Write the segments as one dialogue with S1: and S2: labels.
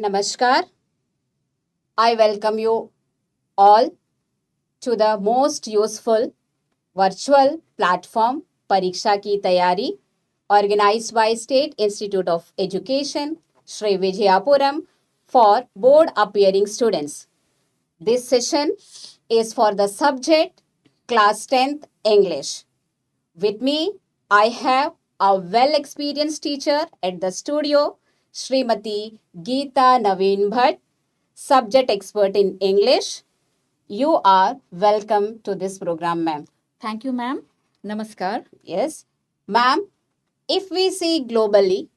S1: Namaskar. I welcome you all to the most useful virtual platform Pariksha Ki Tayyari, organized by State Institute of Education, Sri Vijayapuram, for board appearing students. This session is for the subject Class 10th English. With me, I have a well experienced teacher at the studio, Srimati Geeta Naveen Bhatt, subject expert in English. You are welcome to this program, ma'am.
S2: Thank you, ma'am. Namaskar.
S1: Yes, ma'am, if we see globally,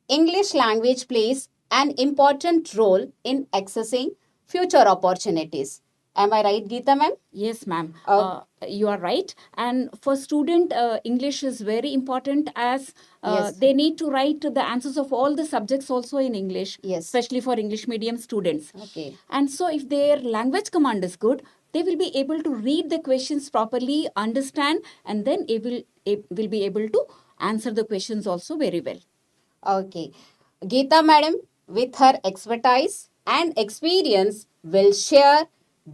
S1: English language plays an important role in accessing future opportunities. Am I right, Geeta, ma'am?
S2: Yes, ma'am.
S1: Oh.
S2: You are right. And for student, English is very important as
S1: Yes.
S2: they need to write the answers of all the subjects also in English,
S1: Yes.
S2: especially for English medium students.
S1: Okay.
S2: And so if their language command is good, they will be able to read the questions properly, understand, and then will be able to answer the questions also very well.
S1: Okay. Geeta madam, with her expertise and experience, will share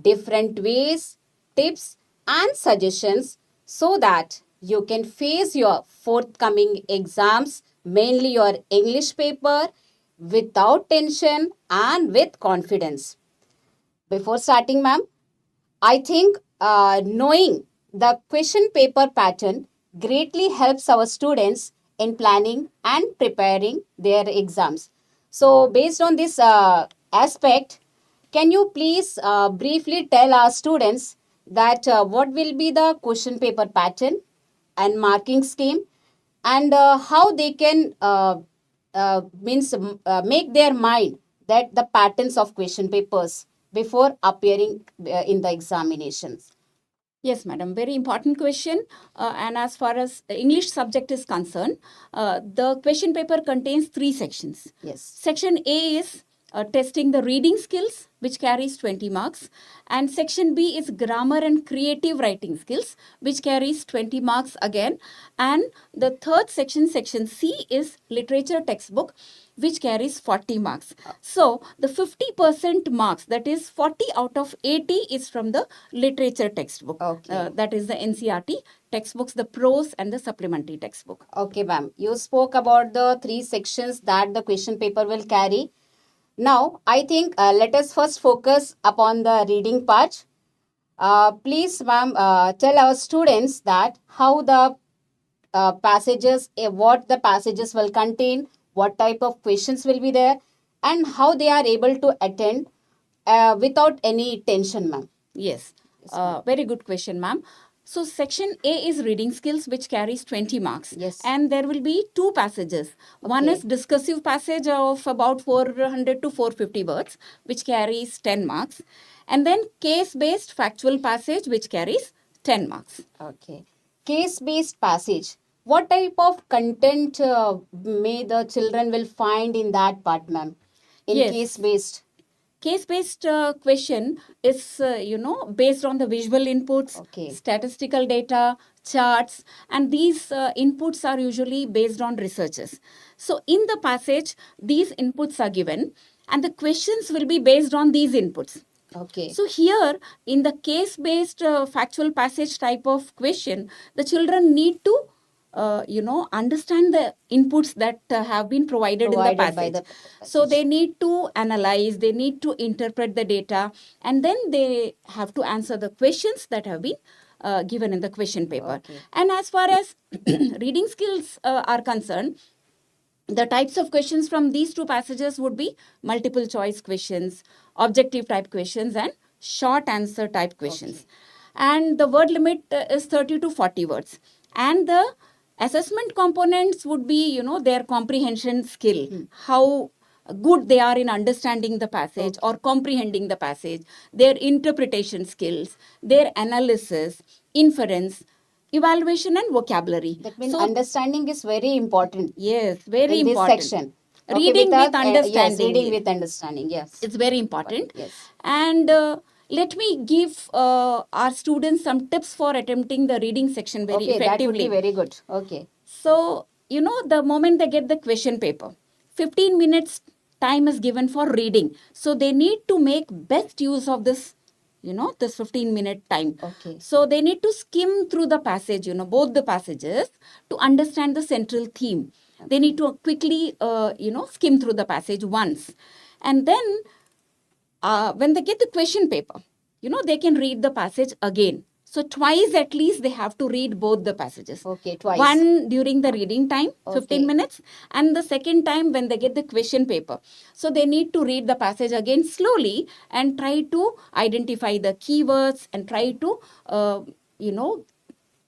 S1: different ways, tips, and suggestions so that you can face your forthcoming exams, mainly your English paper, without tension and with confidence. Before starting, ma'am, I think knowing the question paper pattern greatly helps our students in planning and preparing their exams. So, based on this aspect, can you please briefly tell our students that what will be the question paper pattern and marking scheme and how they can make their mind that the patterns of question papers before appearing in the examinations?
S2: Yes, madam. Very important question. And as far as English subject is concerned, the question paper contains 3 sections.
S1: Yes.
S2: Section A is testing the reading skills, which carries 20 marks. And section B is grammar and creative writing skills, which carries 20 marks again. And the third section, section C, is literature textbook, which carries 40 marks. So the 50% marks, that is 40 out of 80, is from the literature textbook.
S1: Okay.
S2: That is the NCERT textbooks, the prose and the supplementary textbook.
S1: Okay, ma'am. You spoke about the 3 sections that the question paper will carry. Now, I think let us first focus upon the reading part. Please, ma'am, tell our students that how the passages, what the passages will contain, what type of questions will be there, and how they are able to attend without any tension, ma'am.
S2: Yes, very good question, ma'am. So section A is reading skills, which carries 20 marks.
S1: Yes.
S2: And there will be 2 passages. One
S1: Okay.
S2: is discursive passage of about 400 to 450 words, which carries 10 marks. And then case-based factual passage, which carries 10 marks.
S1: Okay. Case-based passage. What type of content may the children will find in that part, ma'am? In
S2: Yes.
S1: case-based.
S2: Case-based question is, based on the visual inputs,
S1: Okay.
S2: statistical data, charts, and these inputs are usually based on researches. So in the passage, these inputs are given, and the questions will be based on these inputs.
S1: Okay.
S2: So here, in the case-based factual passage type of question, the children need to understand the inputs that have been provided in the
S1: Provided by
S2: passage.
S1: the
S2: So they need to analyze, they need to interpret the data, and then they have to answer the questions that have been given in the question paper.
S1: Okay.
S2: And as far as reading skills are concerned, the types of questions from these 2 passages would be multiple choice questions, objective type questions, and short answer type questions.
S1: Okay.
S2: And the word limit is 30 to 40 words. And the assessment components would be, their comprehension skill, how good they are in understanding the passage or comprehending the passage, their interpretation skills, their analysis, inference, evaluation, and vocabulary.
S1: That means
S2: So,
S1: understanding is very important
S2: yes, very
S1: in this
S2: important.
S1: section.
S2: Reading with
S1: yes,
S2: understanding.
S1: reading with understanding. Yes.
S2: It's very important.
S1: Yes.
S2: And let me give our students some tips for attempting the reading section very
S1: Okay, that would
S2: effectively.
S1: be very good. Okay.
S2: So, the moment they get the question paper, 15 minutes time is given for reading. So they need to make best use of this, this 15-minute time.
S1: Okay.
S2: So they need to skim through the passage, both the passages to understand the central theme. They need to quickly, skim through the passage once. And then when they get the question paper, they can read the passage again. So twice at least they have to read both the passages.
S1: Okay, twice.
S2: One during the reading time, 15
S1: Okay.
S2: minutes, and the second time when they get the question paper. So they need to read the passage again slowly and try to identify the keywords and try to,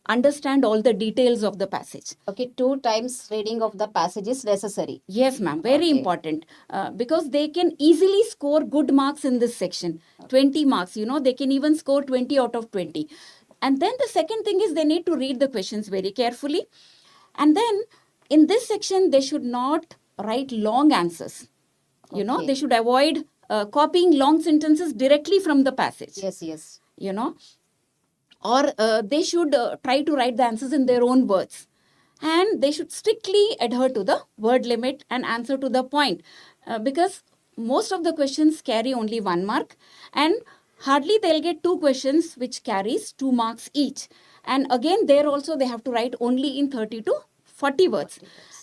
S2: understand all the details of the passage.
S1: Okay, 2 times reading of the passage is necessary.
S2: Yes, ma'am. Very
S1: Okay.
S2: important. Because they can easily score good marks in this section. 20 marks, they can even score 20 out of 20. And then the second thing is they need to read the questions very carefully. And then in this section, they should not write long answers.
S1: Okay.
S2: They should avoid copying long sentences directly from the passage.
S1: Yes, yes.
S2: Or they should try to write the answers in their own words. And they should strictly adhere to the word limit and answer to the point, because most of the questions carry only 1 mark, and hardly they'll get 2 questions which carries 2 marks each. And again, there also they have to write only in 30 to 40 words.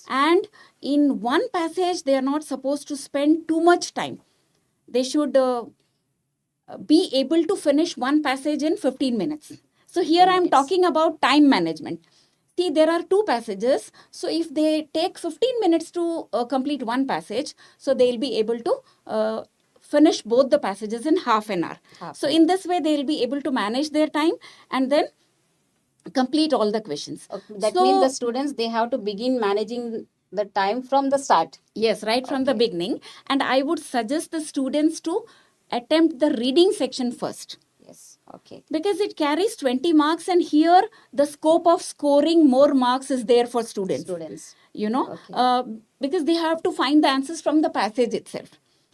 S2: And in one passage, they are not supposed to spend too much time. They should be able to finish one passage in 15 minutes. So here I am talking about time management. See, there are 2 passages. So if they take 15 minutes to complete one passage, so they'll be able to finish both the passages in half an hour. So in this way, they'll be able to manage their time and then complete all the questions.
S1: That means the students, they have to begin managing the time from the start.
S2: Yes, right from the beginning. And I would suggest the students to attempt the reading section first.
S1: Yes, okay.
S2: Because it carries 20 marks, and here the scope of scoring more marks is there for students. Because they have to find the answers from the passage itself.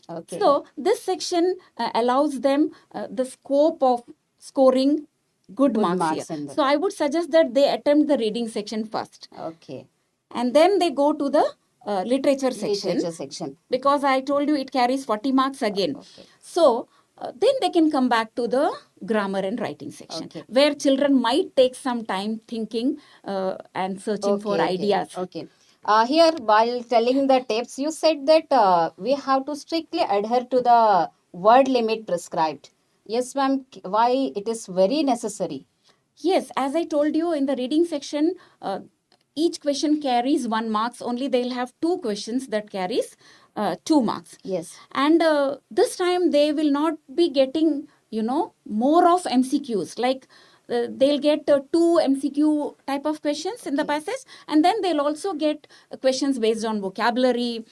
S1: Okay.
S2: So this section allows them the scope of scoring good marks here. So I would suggest that they attempt the reading section first.
S1: Okay.
S2: And then they go to the literature section. Because I told you it carries 40 marks again.
S1: Okay.
S2: So then they can come back to the grammar and writing section, where children might take some time thinking and searching for ideas.
S1: Okay. Here, while telling the tips, you said that we have to strictly adhere to the word limit prescribed. Yes, ma'am. Why it is very necessary?
S2: Yes, as I told you in the reading section, each question carries 1 marks. Only they'll have 2 questions that carries 2 marks.
S1: Yes.
S2: And this time they will not be getting, more of MCQs. Like they'll get 2 MCQ type of questions in the passage. And then they'll also get questions based on vocabulary,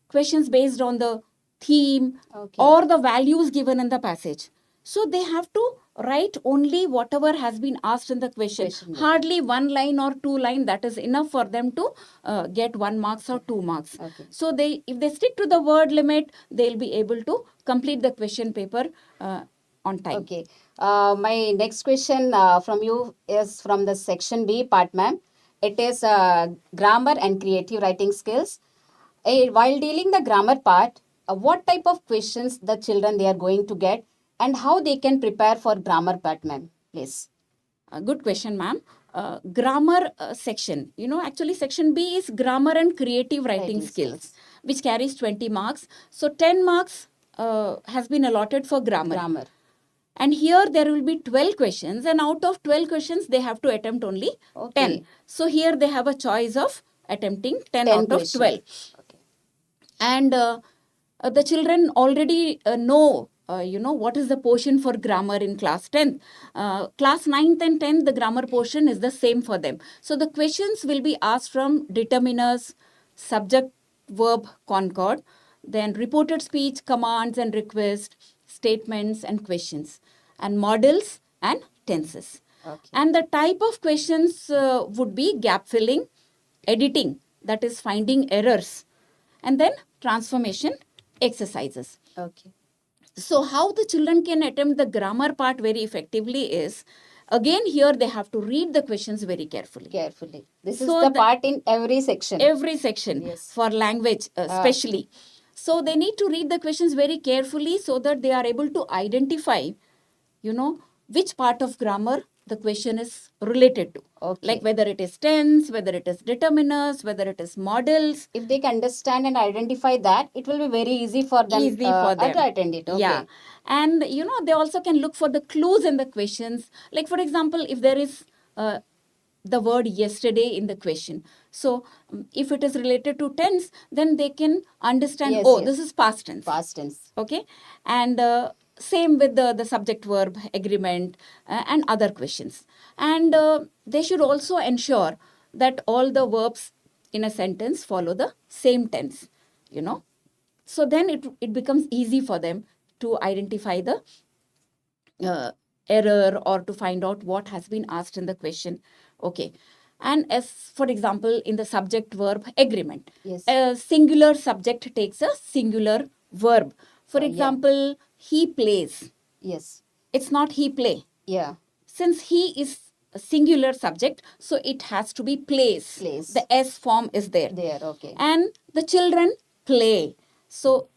S2: questions based on the theme, or the values given in the passage. So they have to write only whatever has been asked in the question. Hardly 1 line or 2 line, that is enough for them to get 1 marks or 2 marks. So if they stick to the word limit, they'll be able to complete the question paper on time.
S1: Okay. My next question from you is from the section B part, ma'am. It is grammar and creative writing skills. While dealing the grammar part, what type of questions the children they are going to get, and how they can prepare for grammar part, ma'am, please?
S2: Good question, ma'am. Grammar section. Actually section B is grammar and creative writing skills, which carries 20 marks. So 10 marks has been allotted for grammar. And here there will be 12 questions, and out of 12 questions, they have to attempt only 10. So here they have a choice of attempting 10 out of 12. And the children already know what is the portion for grammar in class 10th. Class 9th and 10th, the grammar portion is the same for them. So the questions will be asked from determiners, subject, verb, concord, then reported speech, commands and requests, statements and questions, and models and tenses. And the type of questions would be gap filling, editing, that is finding errors, and then transformation exercises. So how the children can attempt the grammar part very effectively is, again here they have to read the questions very carefully.
S1: This is the part in every section.
S2: Every section, for language especially. So they need to read the questions very carefully so that they are able to identify, which part of grammar the question is related to.
S1: Okay.
S2: Like whether it is tense, whether it is determiners, whether it is models.
S1: If they can understand and identify that, it will be very easy for them,
S2: Easy for them
S1: to attend it. Okay.
S2: Yeah. And they also can look for the clues in the questions. Like for example, if there is the word yesterday in the question, so if it is related to tense, then they can understand,
S1: Yes,
S2: oh,
S1: yes.
S2: this is past tense.
S1: Past tense.
S2: Okay. And same with the subject verb agreement and other questions. And they should also ensure that all the verbs in a sentence follow the same tense, so then it becomes easy for them to identify the error or to find out what has been asked in the question. Okay. And as for example, in the subject verb agreement,
S1: Yes.
S2: a singular subject takes a singular verb. For
S1: Yeah.
S2: example, he plays.
S1: Yes.
S2: It's not he play.
S1: Yeah.
S2: Since he is a singular subject, so it has to be plays.
S1: Plays.
S2: The S form is there.
S1: There. Okay.
S2: And the children play. So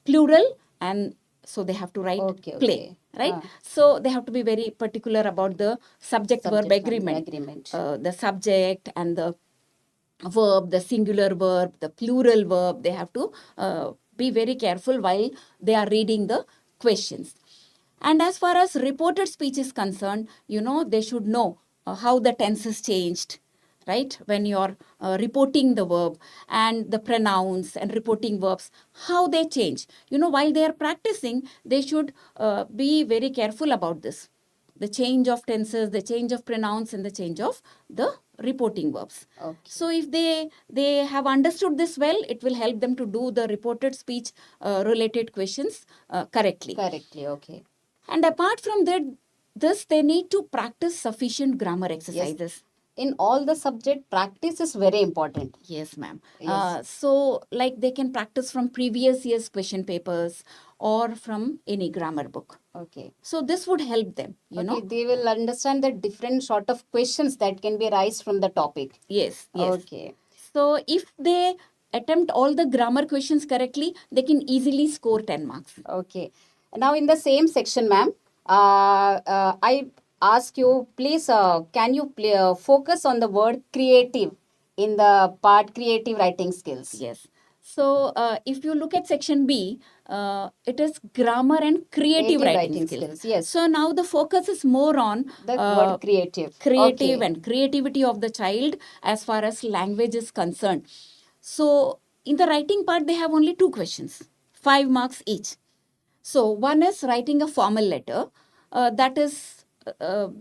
S2: plural, and so they have to write
S1: Okay,
S2: play.
S1: okay.
S2: Right? So they have to be very particular about the subject verb agreement. The subject and the verb, the singular verb, the plural verb, they have to be very careful while they are reading the questions. And as far as reported speech is concerned, they should know how the tense is changed, right? When you're reporting the verb, and the pronouns and reporting verbs, how they change. While they are practicing, they should be very careful about this. The change of tenses, the change of pronouns, and the change of the reporting verbs.
S1: Okay.
S2: So if they have understood this well, it will help them to do the reported speech related questions correctly.
S1: Correctly. Okay.
S2: And apart from that, they need to practice sufficient grammar exercises.
S1: Yes. In all the subject, practice is very important.
S2: Yes, ma'am.
S1: Yes.
S2: So like they can practice from previous year's question papers or from any grammar book.
S1: Okay.
S2: So this would help them,
S1: Okay, they will understand the different sort of questions that can be raised from the topic.
S2: Yes, yes.
S1: Okay.
S2: So if they attempt all the grammar questions correctly, they can easily score 10 marks.
S1: Okay. Now in the same section, ma'am, I ask you, please, can you focus on the word creative in the part creative writing skills?
S2: Yes. So if you look at section B, it is grammar and creative writing skills.
S1: Yes.
S2: So now the focus is more on
S1: The word creative.
S2: Creative
S1: Okay.
S2: and creativity of the child as far as language is concerned. So in the writing part, they have only 2 questions, 5 marks each. So one is writing a formal letter that is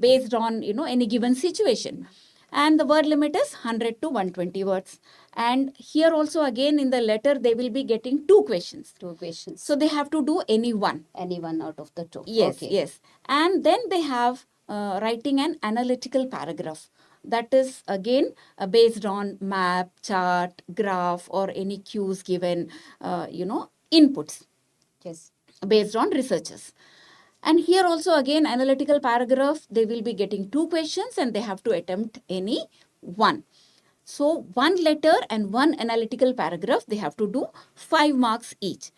S2: based on any given situation, and the word limit is 100 to 120 words. And here also again in the letter they will be getting 2 questions.
S1: 2 questions.
S2: So they have to do any one.
S1: Any one out of the 2.
S2: Yes,
S1: Okay.
S2: yes. And then they have writing an analytical paragraph. That is again based on map, chart, graph, or any cues given, inputs
S1: Yes.
S2: based on researchers. And here also again analytical paragraph, they will be getting 2 questions and they have to attempt any one. So 1 letter and 1 analytical paragraph, they have to do 5 marks each.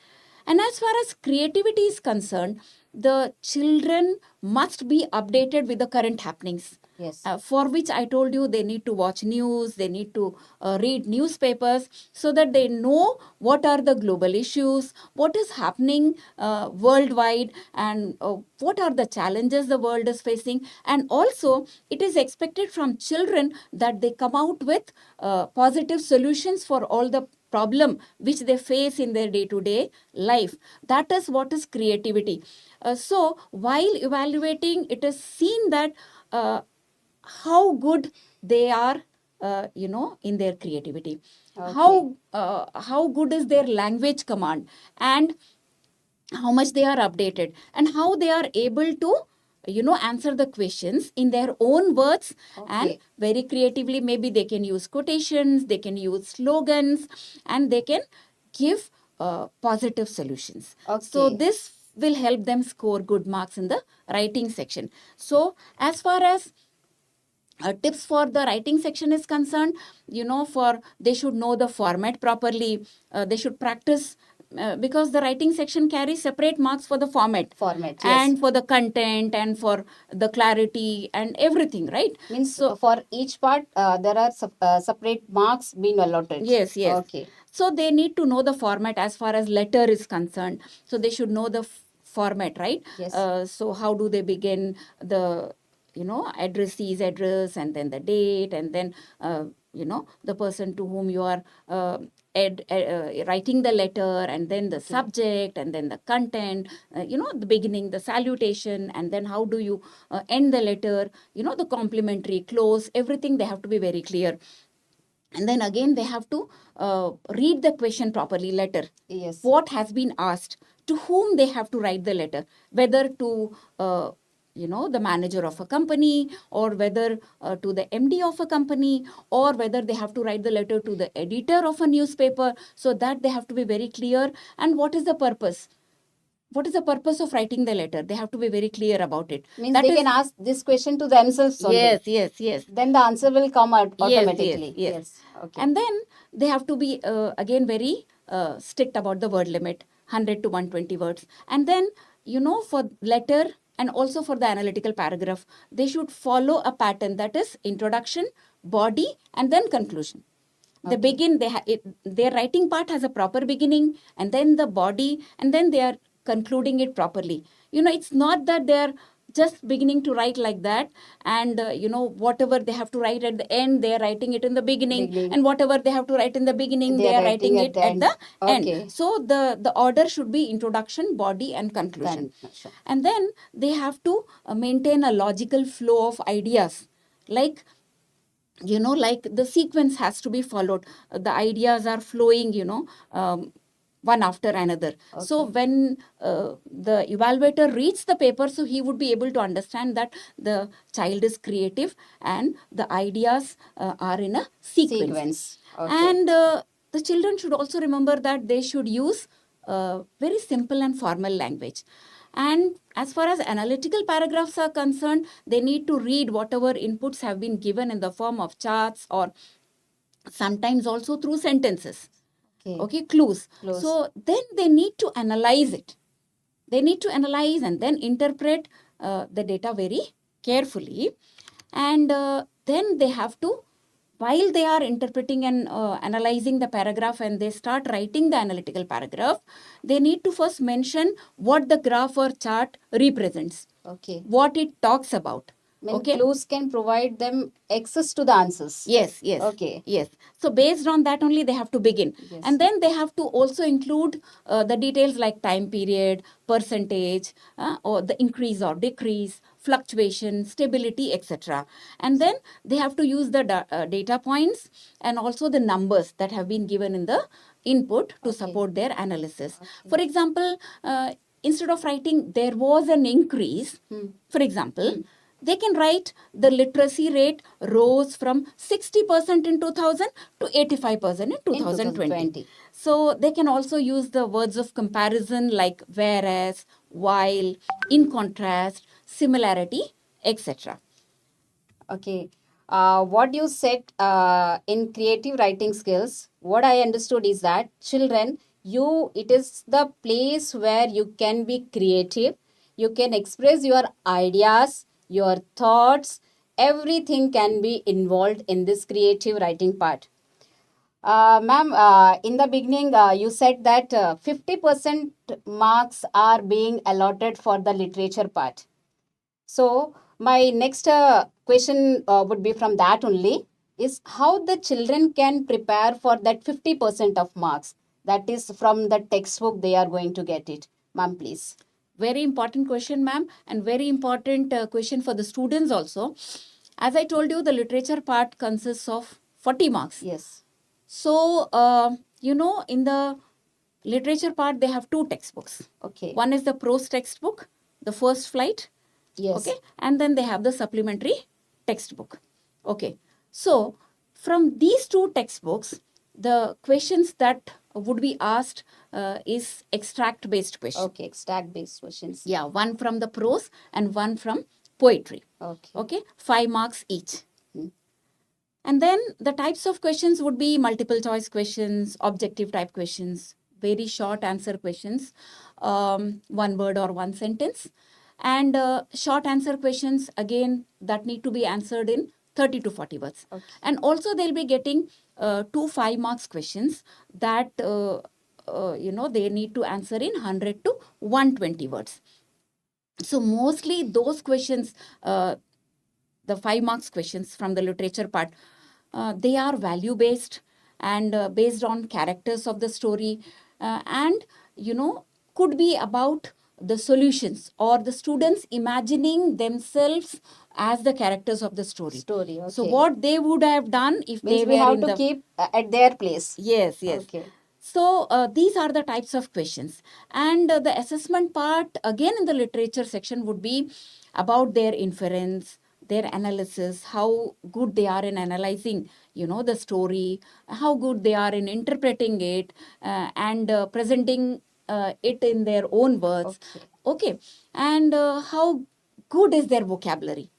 S2: And as far as creativity is concerned, the children must be updated with the current happenings.
S1: Yes.
S2: For which I told you they need to watch news, they need to read newspapers so that they know what are the global issues, what is happening worldwide, and what are the challenges the world is facing. And also it is expected from children that they come out with positive solutions for all the problem which they face in their day-to-day life. That is what is creativity. So while evaluating, it is seen that how good they are, in their creativity.
S1: Okay.
S2: How good is their language command, and how much they are updated, and how they are able to answer the questions in their own words.
S1: Okay.
S2: And very creatively, maybe they can use quotations, they can use slogans, and they can give positive solutions.
S1: Okay.
S2: So this will help them score good marks in the writing section. So as far as tips for the writing section is concerned, they should know the format properly. They should practice because the writing section carries separate marks for the format,
S1: Format, yes.
S2: and for the content and for the clarity and everything, right?
S1: Means
S2: So
S1: for each part, there are separate marks being allotted.
S2: yes, yes.
S1: Okay.
S2: So they need to know the format as far as letter is concerned. So they should know the format, right?
S1: Yes.
S2: So how do they begin the, addressee's address, and then the date, and then, the person to whom you are writing the letter, and then the subject, and then the content, the beginning, the salutation, and then how do you end the letter, the complimentary close, everything they have to be very clear. And then again, they have to read the question properly, letter.
S1: Yes.
S2: What has been asked, to whom they have to write the letter, whether to, the manager of a company, or whether to the MD of a company, or whether they have to write the letter to the editor of a newspaper. So that they have to be very clear. And what is the purpose? What is the purpose of writing the letter? They have to be very clear about it.
S1: Means
S2: that
S1: they
S2: is,
S1: can ask this question to themselves only.
S2: yes, yes, yes.
S1: Then the answer will come out automatically.
S2: Yes, yes, yes.
S1: Okay.
S2: And then they have to be, again, very strict about the word limit, 100 to 120 words. And then, for letter and also for the analytical paragraph, they should follow a pattern, that is introduction, body, and then conclusion. They begin, their writing part has a proper beginning, and then the body, and then they are concluding it properly. It's not that they're just beginning to write like that, and whatever they have to write at the end, they are writing it in the beginning. And whatever they have to write in the beginning, they are writing it at the end. So the order should be introduction, body, and conclusion. And then they have to maintain a logical flow of ideas, like the sequence has to be followed. The ideas are flowing, one after another. So when the evaluator reads the paper, so he would be able to understand that the child is creative and the ideas are in a sequence. And the children should also remember that they should use very simple and formal language. And as far as analytical paragraphs are concerned, they need to read whatever inputs have been given in the form of charts, or sometimes also through sentences. Okay, clues. So then they need to analyze it. They need to analyze and then interpret the data very carefully. And then they have to, while they are interpreting and analyzing the paragraph, and they start writing the analytical paragraph, they need to first mention what the graph or chart represents. What it talks about.
S1: Clues can provide them access to the answers.
S2: Yes, yes. Yes. So based on that only they have to begin. And then they have to also include the details like time period, percentage, or the increase or decrease, fluctuation, stability, etc. And then they have to use the data points and also the numbers that have been given in the input to support their analysis. For example, instead of writing there was an increase, for example, they can write the literacy rate rose from 60% in 2000 to 85% in 2020. So they can also use the words of comparison like whereas, while, in contrast, similarity, etc.
S1: Okay. What you said in creative writing skills, what I understood is that children, it is the place where you can be creative. You can express your ideas, your thoughts, everything can be involved in this creative writing part. Ma'am, in the beginning, you said that 50% marks are being allotted for the literature part. So, my next question would be from that only, is how the children can prepare for that 50% of marks. That is from the textbook they are going to get it. Ma'am, please.
S2: Very important question, ma'am, and very important question for the students also. As I told you, the literature part consists of 40 marks.
S1: Yes.
S2: So, in the literature part, they have two textbooks.
S1: Okay.
S2: One is the prose textbook, the first flight.
S1: Yes.
S2: Okay. And then they have the supplementary textbook. Okay. So, from these two textbooks, the questions that would be asked is extract-based questions.
S1: Okay, extract-based questions.
S2: Yeah, one from the prose and one from poetry. Okay, 5 marks each. And then the types of questions would be multiple choice questions, objective type questions, very short answer questions, one word or one sentence. And short answer questions, again, that need to be answered in 30 to 40 words.
S1: Okay.
S2: And also they'll be getting 2 5 marks questions that, they need to answer in 100 to 120 words. So mostly those questions, the 5 marks questions from the literature part, they are value based and based on characters of the story, and could be about the solutions or the students imagining themselves as the characters of the story.
S1: Okay.
S2: So what they would have done if
S1: Means
S2: they
S1: we
S2: were
S1: have
S2: in
S1: to
S2: the
S1: keep at their place.
S2: Yes.
S1: Okay.
S2: So these are the types of questions. And the assessment part, again, in the literature section would be about their inference, their analysis, how good they are in analyzing, the story, how good they are in interpreting it, and presenting it in their own words. Okay. And how good is their vocabulary,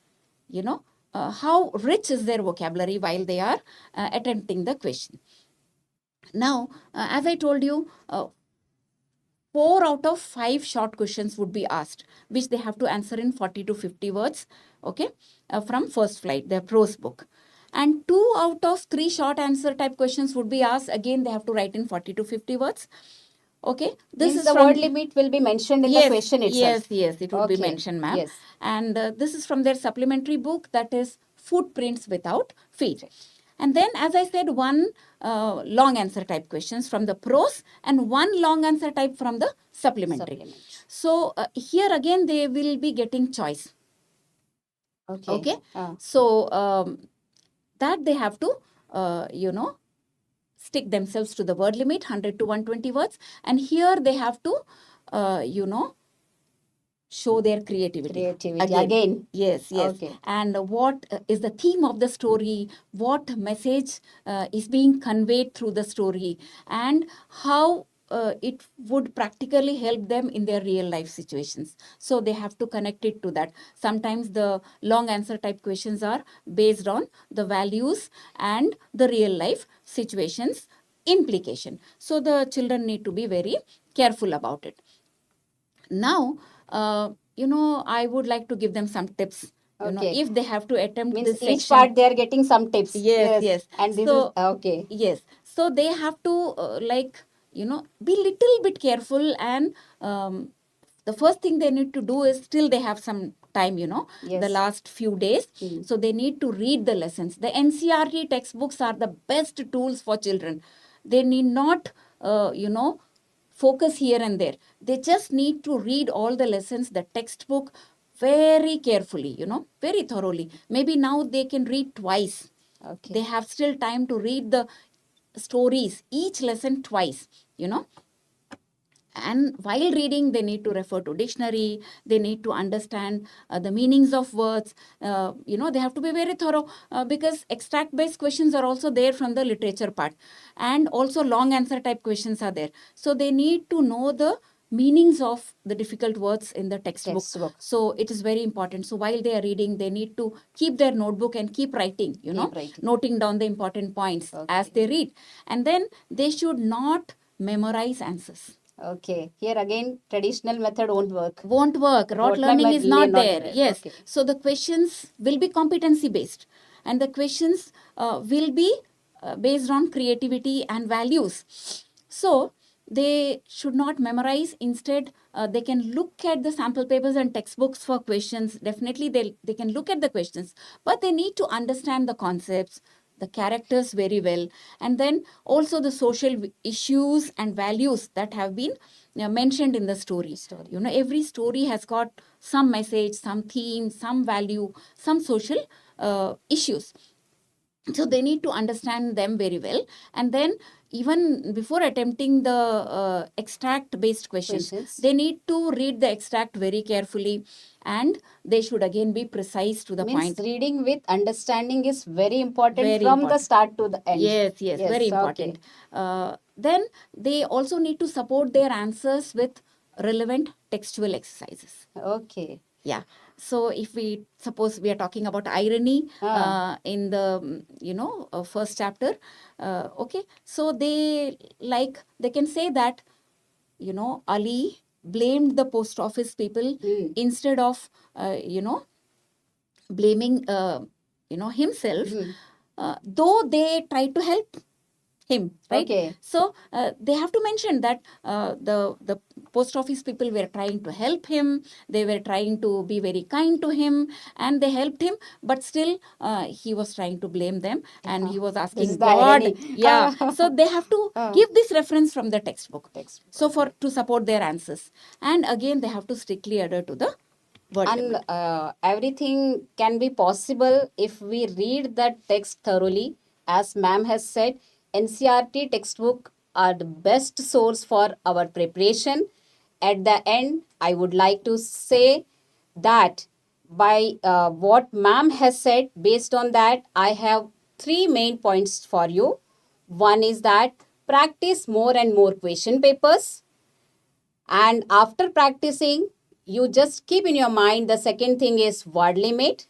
S2: how rich is their vocabulary while they are attempting the question. Now, as I told you, 4 out of 5 short questions would be asked, which they have to answer in 40 to 50 words, okay, from First Flight, their prose book. And 2 out of 3 short answer type questions would be asked. Again, they have to write in 40 to 50 words. Okay,
S1: this is the word limit will be mentioned in the question itself.
S2: Yes, it would be mentioned, ma'am.
S1: Yes.
S2: And this is from their supplementary book, that is Footprints Without Feet. And then, as I said, 1 long answer type questions from the prose and 1 long answer type from the supplementary. So here again they will be getting choice. Okay. So that they have to stick themselves to the word limit, 100 to 120 words. And here they have to show their creativity. Again. Yes. Okay. And what is the theme of the story, what message is being conveyed through the story, and how it would practically help them in their real life situations. So they have to connect it to that. Sometimes the long answer type questions are based on the values and the real life situations implication. So the children need to be very careful about it. Now, I would like to give them some tips. If they have to attempt this section.
S1: Each part they are getting some tips.
S2: Yes.
S1: And this is okay.
S2: Yes. So they have to be little bit careful, and the first thing they need to do is, still they have some time, the last few days. So they need to read the lessons. The NCERT textbooks are the best tools for children. They need not, focus here and there. They just need to read all the lessons, the textbook, very carefully, very thoroughly. Maybe now they can read twice. Okay. They have still time to read the stories, each lesson twice, And while reading, they need to refer to dictionary. They need to understand the meanings of words. They have to be very thorough because extract-based questions are also there from the literature part. And also long answer type questions are there. So they need to know the meanings of the difficult words in the textbook. So it is very important. So while they are reading, they need to keep their notebook and keep writing, noting down the important points as they read. And then they should not memorize answers. Okay. Here again, traditional method won't work. Rote learning is not there. Yes. Okay. So the questions will be competency based, and the questions will be based on creativity and values. So they should not memorize. Instead, they can look at the sample papers and textbooks for questions. Definitely, they can look at the questions, but they need to understand the concepts, the characters very well, and then also the social issues and values that have been mentioned in the story. Every story has got some message, some theme, some value, some social issues. So they need to understand them very well. And then even before attempting the extract-based questions, they need to read the extract very carefully, and they should again be precise to the point. Reading with understanding is very important the start to the end. Yes, very important. Then they also need to support their answers with relevant textual exercises. Okay. Yeah. So if we suppose we are talking about irony in the first chapter, okay, so they can say that Ali blamed the post office people instead of blaming himself, though they tried to help him, right?
S1: Okay.
S2: So they have to mention that the post office people were trying to help him, they were trying to be very kind to him, and they helped him, but still he was trying to blame them, and he was
S1: This
S2: asking
S1: is the
S2: God.
S1: irony.
S2: Yeah. So they have to give this reference from the textbook, so
S1: Okay.
S2: for to support their answers, and again they have to strictly adhere to the word
S1: And
S2: limit.
S1: everything can be possible if we read the text thoroughly. As ma'am has said, NCRT textbook are the best source for our preparation. At the end, I would like to say that by what ma'am has said, based on that, I have three main points for you. One is that practice more and more question papers, and after practicing, you just keep in your mind the second thing is word limit.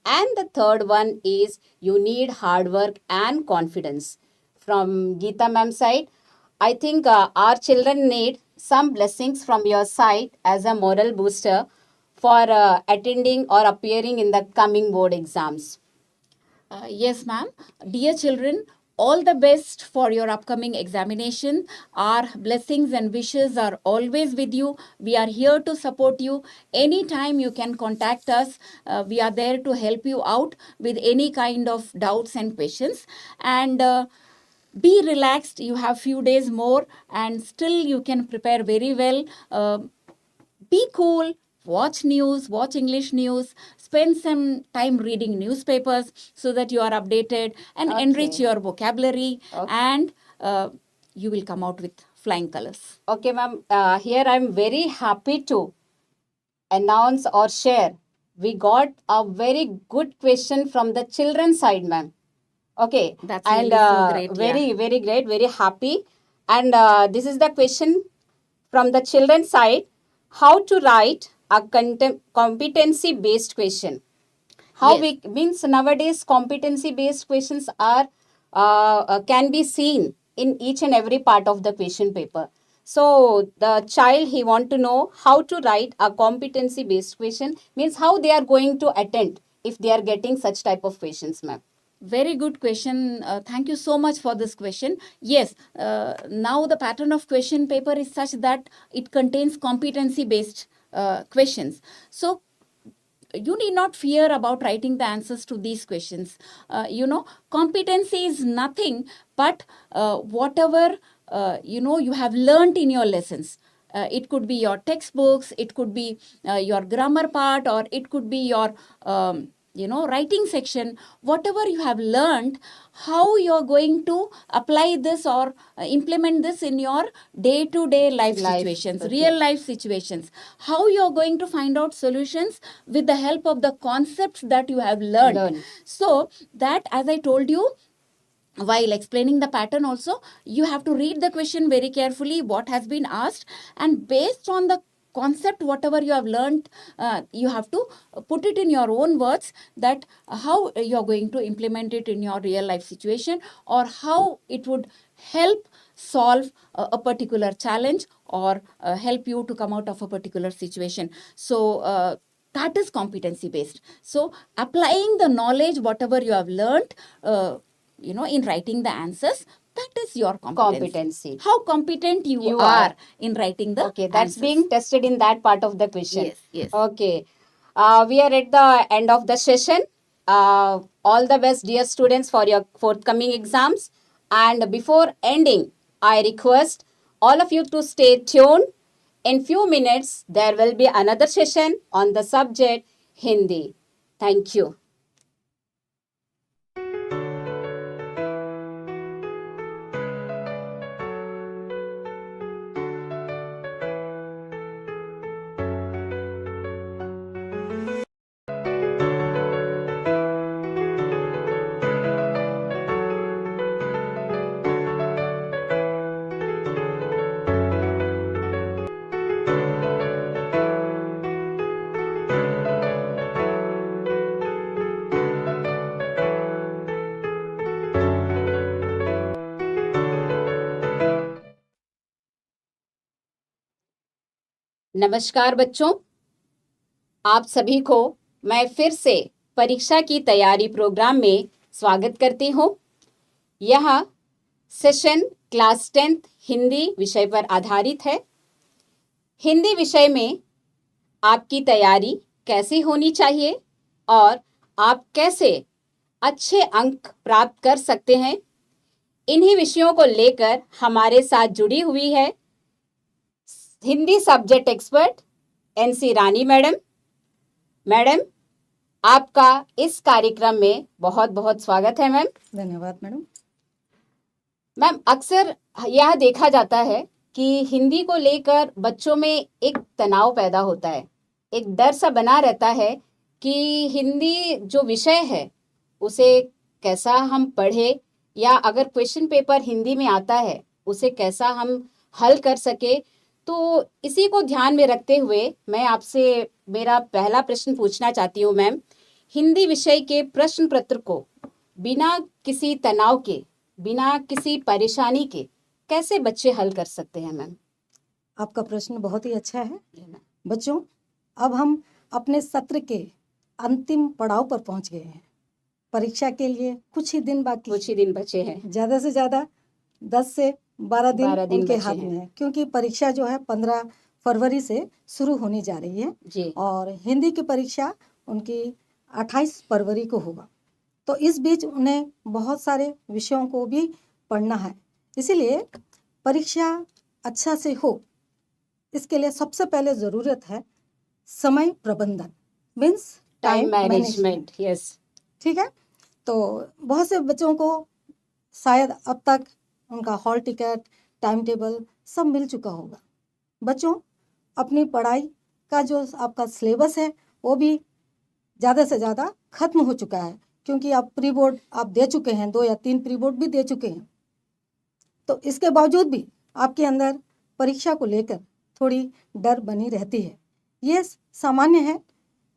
S1: And the third one is you need hard work and confidence. From Geeta ma'am's side, I think our children need some blessings from your side as a moral booster for attending or appearing in the coming board exams.
S2: Yes, ma'am. Dear children, all the best for your upcoming examination. Our blessings and wishes are always with you. We are here to support you. Anytime you can contact us. We are there to help you out with any kind of doubts and questions. And be relaxed. You have few days more, and still you can prepare very well. Be cool, watch news, watch English news, spend some time reading newspapers so that you are updated and enrich your vocabulary, and you will come out with flying colors.
S1: Okay, ma'am. Here I'm very happy to announce or share. We got a very good question from the children's side, ma'am. Okay.
S2: That's
S1: And
S2: really so great.
S1: very,
S2: Yeah.
S1: very great, very happy. And this is the question from the children's side: how to write a competency based question. How
S2: Yes.
S1: we means nowadays competency based questions are can be seen in each and every part of the question paper. So the child, he want to know how to write a competency based question, means how they are going to attend if they are getting such type of questions, ma'am.
S2: Very good question. Thank you so much for this question. Yes, now the pattern of question paper is such that it contains competency based questions. So you need not fear about writing the answers to these questions. Competency is nothing but whatever you have learned in your lessons. It could be your textbooks, it could be your grammar part, or it could be your writing section. Whatever you have learned, how you're going to apply this or implement this in your day-to-day life situations, real life situations, how you're going to find out solutions with the help of the concepts that you have learned. So that, as I told you, while explaining the pattern also, you have to read the question very carefully, what has been asked, and based on the concept, whatever you have learned, you have to put it in your own words, that how you're going to implement it in your real life situation, or how it would help solve a particular challenge, or help you to come out of a particular situation. So that is competency based. So applying the knowledge, whatever you have learned, in writing the answers, that is your competency. How competent you are in writing the
S1: Okay, that's
S2: answers.
S1: being tested in that part of the question.
S2: Yes, yes.
S1: Okay. We are at the end of the session. All the best, dear students, for your forthcoming exams. And before ending, I request all of you to stay tuned. In few minutes, there will be another session on the subject Hindi. Thank you. नमस्कार बच्चों, आप सभी को मैं फिर से परीक्षा की तैयारी प्रोग्राम में स्वागत करती हूँ। यह सेशन क्लास 10th हिंदी विषय पर आधारित है। हिंदी विषय में आपकी तैयारी कैसी होनी चाहिए और आप कैसे अच्छे अंक प्राप्त कर सकते हैं, इन्हीं विषयों को लेकर हमारे साथ जुड़ी हुई है हिंदी सब्जेक्ट एक्सपर्ट एनसी रानी मैडम। मैडम, आपका इस कार्यक्रम में बहुत बहुत स्वागत है मैम।
S3: धन्यवाद मैडम।
S1: मैम, अक्सर यह देखा जाता है कि हिंदी को लेकर बच्चों में एक तनाव पैदा होता है, एक डर सा बना रहता है कि हिंदी जो विषय है उसे कैसा हम पढ़े, या अगर क्वेश्चन पेपर हिंदी में आता है उसे कैसा हम हल कर सके। तो इसी को ध्यान में रखते हुए मैं आपसे मेरा पहला प्रश्न पूछना चाहती हूँ मैम। हिंदी विषय के प्रश्न पत्र को बिना किसी तनाव के, बिना किसी परेशानी के कैसे बच्चे हल कर सकते हैं मैम?
S3: आपका प्रश्न बहुत ही अच्छा है। बच्चों, अब हम अपने सत्र के अंतिम पड़ाव पर पहुंच गए हैं। परीक्षा के लिए कुछ ही दिन
S1: बचे हैं।
S3: ज़्यादा से ज़्यादा 10 से 12 दिन उनके
S1: बचे
S3: हाथ
S1: हैं।
S3: में है, क्योंकि परीक्षा जो है 15 फरवरी से शुरू होने जा रही है
S1: जी।
S3: और हिंदी की परीक्षा उनकी 28 फरवरी को होगा। तो इस बीच उन्हें बहुत सारे विषयों को भी पढ़ना है। इसीलिए परीक्षा अच्छा से हो, इसके लिए सबसे पहले ज़रूरत है समय प्रबंधन, मीन्स
S1: टाइम मैनेजमेंट। यस,
S3: ठीक है। तो बहुत से बच्चों को शायद अब तक उनका हॉल टिकट, टाइम टेबल सब मिल चुका होगा। बच्चों, अपनी पढ़ाई का जो आपका सिलेबस है वो भी ज़्यादा से ज़्यादा ख़त्म हो चुका है, क्योंकि आप प्री बोर्ड आप दे चुके हैं, 2 या 3 प्री बोर्ड भी दे चुके हैं। तो इसके बावजूद भी आपके अंदर परीक्षा को लेकर थोड़ी डर बनी रहती है। ये सामान्य है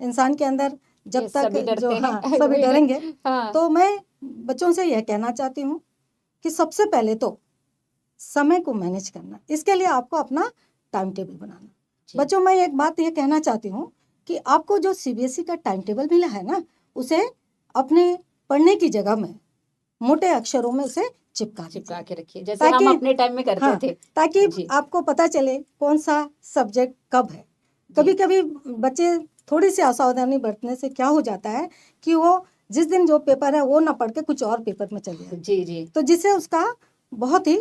S3: इंसान के अंदर, जब तक
S1: सभी डरते
S3: जो
S1: हैं।
S3: सभी डरेंगे।
S1: हाँ।
S3: तो मैं बच्चों से यह कहना चाहती हूँ कि सबसे पहले तो समय को मैनेज करना, इसके लिए आपको अपना टाइम टेबल बनाना। बच्चों, मैं एक बात ये कहना चाहती हूँ कि आपको जो सीबीएसई का टाइम टेबल मिला है ना, उसे अपने पढ़ने की जगह में मोटे अक्षरों में उसे चिपका
S1: के रखिए, जैसे हम अपने टाइम में करते थे।
S3: ताकि
S1: जी।
S3: आपको पता चले कौन सा सब्जेक्ट कब है। कभी कभी बच्चे थोड़ी सी असावधानी बरतने से क्या हो जाता है कि वो जिस दिन जो पेपर है वो ना पढ़ के कुछ और पेपर में चले जाए।
S1: जी जी।
S3: तो जिससे उसका बहुत ही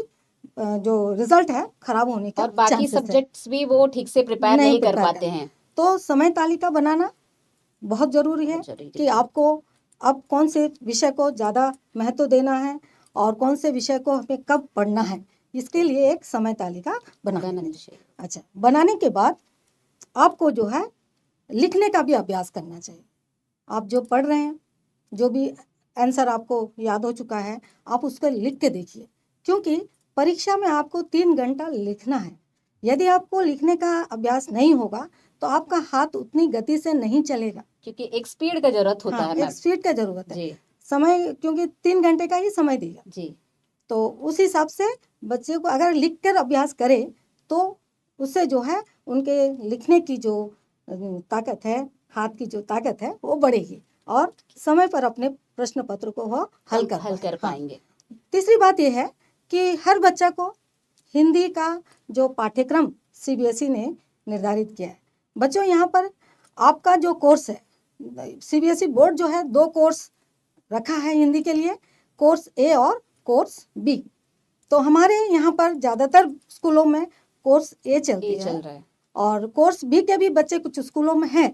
S3: जो रिजल्ट है खराब होने का
S1: और बाकी
S3: chances है।
S1: सब्जेक्ट्स भी वो ठीक से प्रिपेयर नहीं कर पाते हैं।
S3: तो समय तालिका बनाना बहुत ज़रूरी है कि आपको अब कौन से विषय को ज़्यादा महत्व देना है और कौन से विषय को हमें कब पढ़ना है, इसके लिए एक समय तालिका बनाना चाहिए। अच्छा, बनाने के बाद आपको जो है लिखने का भी अभ्यास करना चाहिए। आप जो पढ़ रहे हैं, जो भी आंसर आपको याद हो चुका है, आप उसको लिख के देखिए, क्योंकि परीक्षा में आपको 3 घंटा लिखना है। यदि आपको लिखने का अभ्यास नहीं होगा तो आपका हाथ उतनी गति से नहीं चलेगा,
S1: क्योंकि एक स्पीड का जरूरत होता है।
S3: एक स्पीड का जरूरत है।
S1: जी।
S3: समय, क्योंकि 3 घंटे का ही समय देगा।
S1: जी।
S3: तो उस हिसाब से बच्चे को अगर लिख कर अभ्यास करे तो उससे जो है उनके लिखने की जो ताकत है, हाथ की जो ताकत है वो बढ़ेगी और समय पर अपने प्रश्न पत्र को वो हल कर पाएंगे। तीसरी बात यह है कि हर बच्चा को हिंदी का जो पाठ्यक्रम सीबीएसई ने निर्धारित किया है। बच्चों, यहाँ पर आपका जो कोर्स है, सीबीएसई बोर्ड जो है 2 कोर्स रखा है हिंदी के लिए, कोर्स ए और कोर्स बी। तो हमारे यहाँ पर ज़्यादातर स्कूलों में कोर्स ए चल रहा है और कोर्स बी के भी बच्चे कुछ स्कूलों में हैं।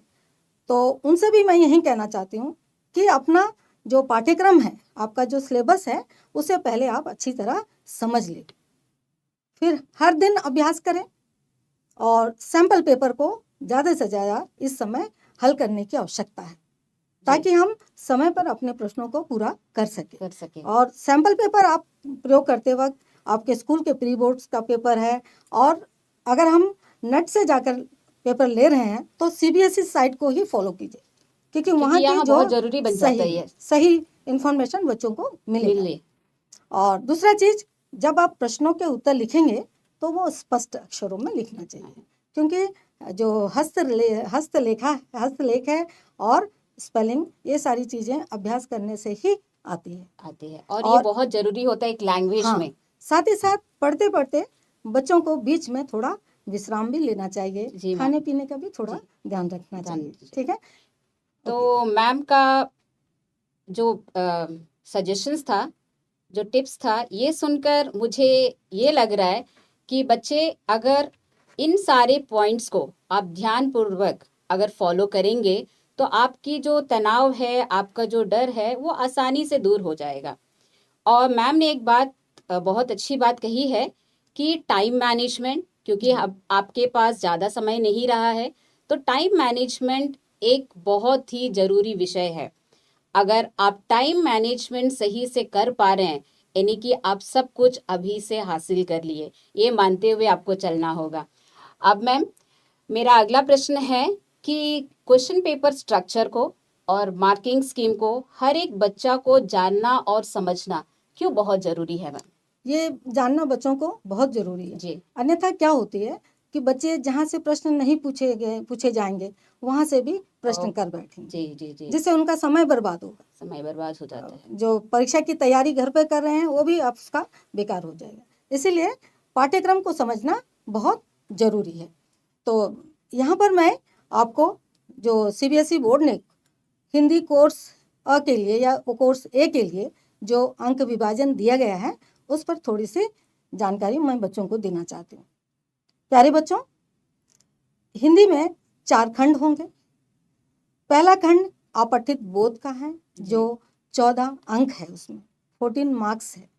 S3: तो उनसे भी मैं यही कहना चाहती हूँ कि अपना जो पाठ्यक्रम है, आपका जो सिलेबस है, उसे पहले आप अच्छी तरह समझ लें, फिर हर दिन अभ्यास करें और सैम्पल पेपर को ज़्यादा से ज़्यादा इस समय हल करने की आवश्यकता है, ताकि हम समय पर अपने प्रश्नों को पूरा कर सके। और सैम्पल पेपर आप प्रयोग करते वक्त आपके स्कूल के प्री बोर्ड्स का पेपर है, और अगर हम नेट से जाकर पेपर ले रहे हैं तो सीबीएसई साइट को ही फॉलो कीजिए, क्योंकि वहाँ की जो
S1: जरूरी बन जाता है,
S3: सही इन्फॉर्मेशन बच्चों को मिले। और दूसरा चीज़, जब आप प्रश्नों के उत्तर लिखेंगे तो वो स्पष्ट अक्षरों में लिखना चाहिए, क्योंकि जो हस्तलेख है और स्पेलिंग, ये सारी चीज़ें अभ्यास करने से ही आती है।
S1: और ये
S3: और
S1: बहुत जरूरी होता है एक लैंग्वेज
S3: हाँ,
S1: में।
S3: साथ ही साथ पढ़ते पढ़ते बच्चों को बीच में थोड़ा विश्राम भी लेना चाहिए,
S1: जी मैम।
S3: खाने पीने का भी थोड़ा
S1: जी,
S3: ध्यान रखना
S1: ध्यान
S3: चाहिए।
S1: दीजिए।
S3: ठीक है।
S1: तो मैम का जो सजेशंस था, जो टिप्स था, ये सुनकर मुझे ये लग रहा है कि बच्चे अगर इन सारे पॉइंट्स को आप ध्यानपूर्वक अगर फॉलो करेंगे तो आपकी जो तनाव है, आपका जो डर है, वो आसानी से दूर हो जाएगा। और मैम ने एक बात बहुत अच्छी बात कही है कि टाइम मैनेजमेंट, क्योंकि अब आपके पास ज़्यादा समय नहीं रहा है, तो टाइम मैनेजमेंट एक बहुत ही ज़रूरी विषय है। अगर आप टाइम मैनेजमेंट सही से कर पा रहे हैं, यानी कि आप सब कुछ अभी से हासिल कर लिए, ये मानते हुए आपको चलना होगा। अब मैम, मेरा अगला प्रश्न है कि क्वेश्चन पेपर स्ट्रक्चर को और मार्किंग स्कीम को हर एक बच्चा को जानना और समझना क्यों बहुत जरूरी है मैम?
S3: ये जानना बच्चों को बहुत जरूरी है।
S1: जी
S3: अन्यथा क्या होती है कि बच्चे जहाँ से प्रश्न नहीं पूछे जाएंगे वहाँ से भी प्रश्न कर बैठेंगे,
S1: जी जी जी,
S3: जिससे उनका समय बर्बाद होगा।
S1: समय बर्बाद हो जाता है।
S3: जो परीक्षा की तैयारी घर पे कर रहे हैं वो भी आपका बेकार हो जाएगा। इसीलिए पाठ्यक्रम को समझना बहुत जरूरी है। तो यहाँ पर मैं आपको जो सीबीएसई बोर्ड ने हिंदी कोर्स अ के लिए या कोर्स ए के लिए जो अंक विभाजन दिया गया है, उस पर थोड़ी सी जानकारी मैं बच्चों को देना चाहती हूँ। प्यारे बच्चों, हिंदी में 4 खंड होंगे। पहला खंड अपठित बोध का है, जो 14 अंक है, उसमें 14 मार्क्स है।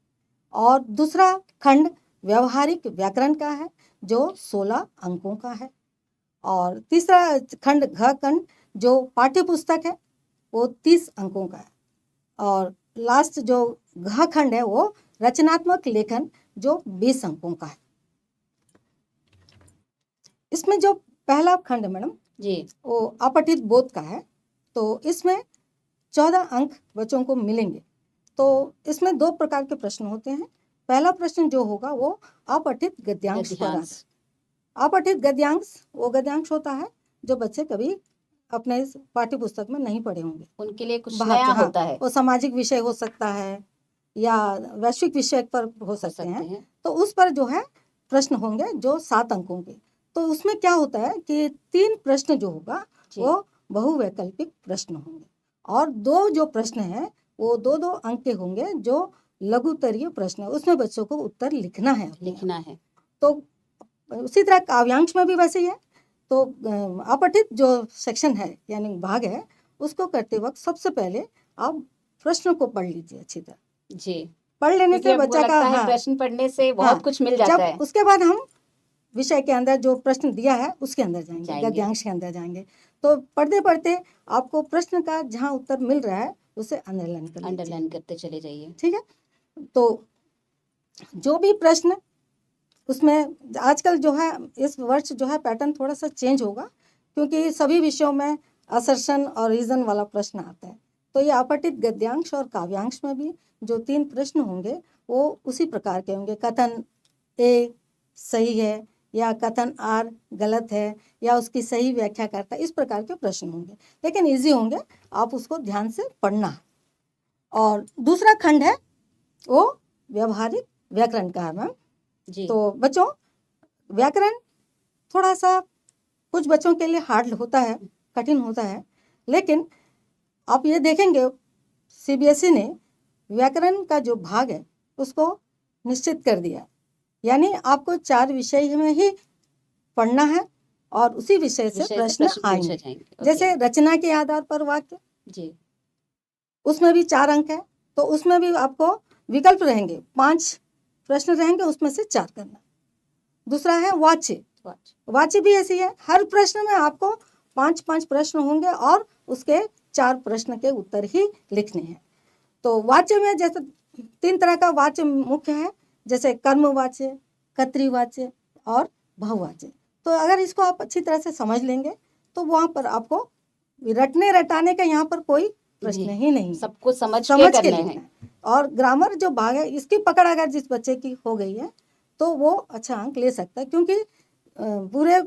S3: और दूसरा खंड व्यवहारिक व्याकरण का है, जो 16 अंकों का है। और तीसरा खंड घ खंड जो पाठ्य पुस्तक है, वो 30 अंकों का है। और लास्ट जो घ खंड है वो रचनात्मक लेखन, जो 20 अंकों का है। इसमें जो पहला खंड है मैडम
S1: जी,
S3: वो अपठित बोध का है, तो इसमें 14 अंक बच्चों को मिलेंगे। तो इसमें 2 प्रकार के प्रश्न होते हैं। पहला प्रश्न जो होगा वो अपठित गद्यांश पर आता है। अपठित गद्यांश वो गद्यांश होता है जो बच्चे कभी अपने पाठ्य पुस्तक में नहीं पढ़े होंगे,
S1: उनके लिए कुछ
S3: बाहर
S1: नया
S3: से। हाँ,
S1: होता है।
S3: वो सामाजिक विषय हो सकता है या वैश्विक विषय पर हो सकते हैं। तो उस पर जो है प्रश्न होंगे जो 7 अंकों के। तो उसमें क्या होता है कि 3 प्रश्न जो होगा वो बहुवैकल्पिक प्रश्न होंगे, और 2 जो प्रश्न हैं वो 2-2 अंक के होंगे, जो लघुत्तरीय प्रश्न है। उसमें बच्चों को उत्तर लिखना है। तो उसी तरह काव्यांश में भी वैसे ही है। तो अपठित जो सेक्शन है यानी भाग है, उसको करते वक्त सबसे पहले आप प्रश्न को पढ़ लीजिए अच्छी तरह।
S1: जी,
S3: पढ़ लेने से बच्चा का
S1: हाँ, प्रश्न पढ़ने से बहुत कुछ मिल जाता है।
S3: उसके बाद हम विषय के अंदर जो प्रश्न दिया है उसके अंदर जाएंगे, गद्यांश के अंदर जाएंगे। तो पढ़ते पढ़ते आपको प्रश्न का जहाँ उत्तर मिल रहा है उसे अंडरलाइन
S1: करते चले जाइए।
S3: ठीक है। तो जो भी प्रश्न उसमें आजकल जो है, इस वर्ष जो है पैटर्न थोड़ा सा चेंज होगा, क्योंकि सभी विषयों में असर्शन और रीजन वाला प्रश्न आता है। तो ये अपठित गद्यांश और काव्यांश में भी जो 3 प्रश्न होंगे वो उसी प्रकार के होंगे। कथन ए सही है या कथन आर गलत है या उसकी सही व्याख्या करता है, इस प्रकार के प्रश्न होंगे, लेकिन इजी होंगे, आप उसको ध्यान से पढ़ना है। और दूसरा खंड है वो व्यवहारिक व्याकरण का है मैम। तो बच्चों, व्याकरण थोड़ा सा कुछ बच्चों के लिए हार्ड होता है, कठिन होता है, लेकिन आप ये देखेंगे सीबीएसई ने व्याकरण का जो भाग है उसको निश्चित कर दिया, यानी आपको 4 विषय में ही पढ़ना है और उसी विषय से प्रश्न आएंगे। जैसे रचना के आधार पर वाक्य, उसमें भी 4 अंक है, तो उसमें भी आपको विकल्प रहेंगे, 5 प्रश्न रहेंगे, उसमें से 4 करना। दूसरा है वाच्य भी ऐसी है, हर प्रश्न में आपको 5-5 प्रश्न होंगे और उसके 4 प्रश्न के उत्तर ही लिखने हैं। तो वाच्य में जैसे 3 तरह का वाच्य मुख्य है, जैसे कर्मवाच्य, कर्तृवाच्य और बहुवाच्य। तो अगर इसको आप अच्छी तरह से समझ लेंगे तो वहाँ पर आपको रटने रटाने का यहाँ पर कोई प्रश्न ही नहीं, सबको समझ के लिखना है। और ग्रामर जो भाग है, इसकी पकड़ अगर जिस बच्चे की हो गई है तो वो अच्छा अंक ले सकता है, क्योंकि पूरे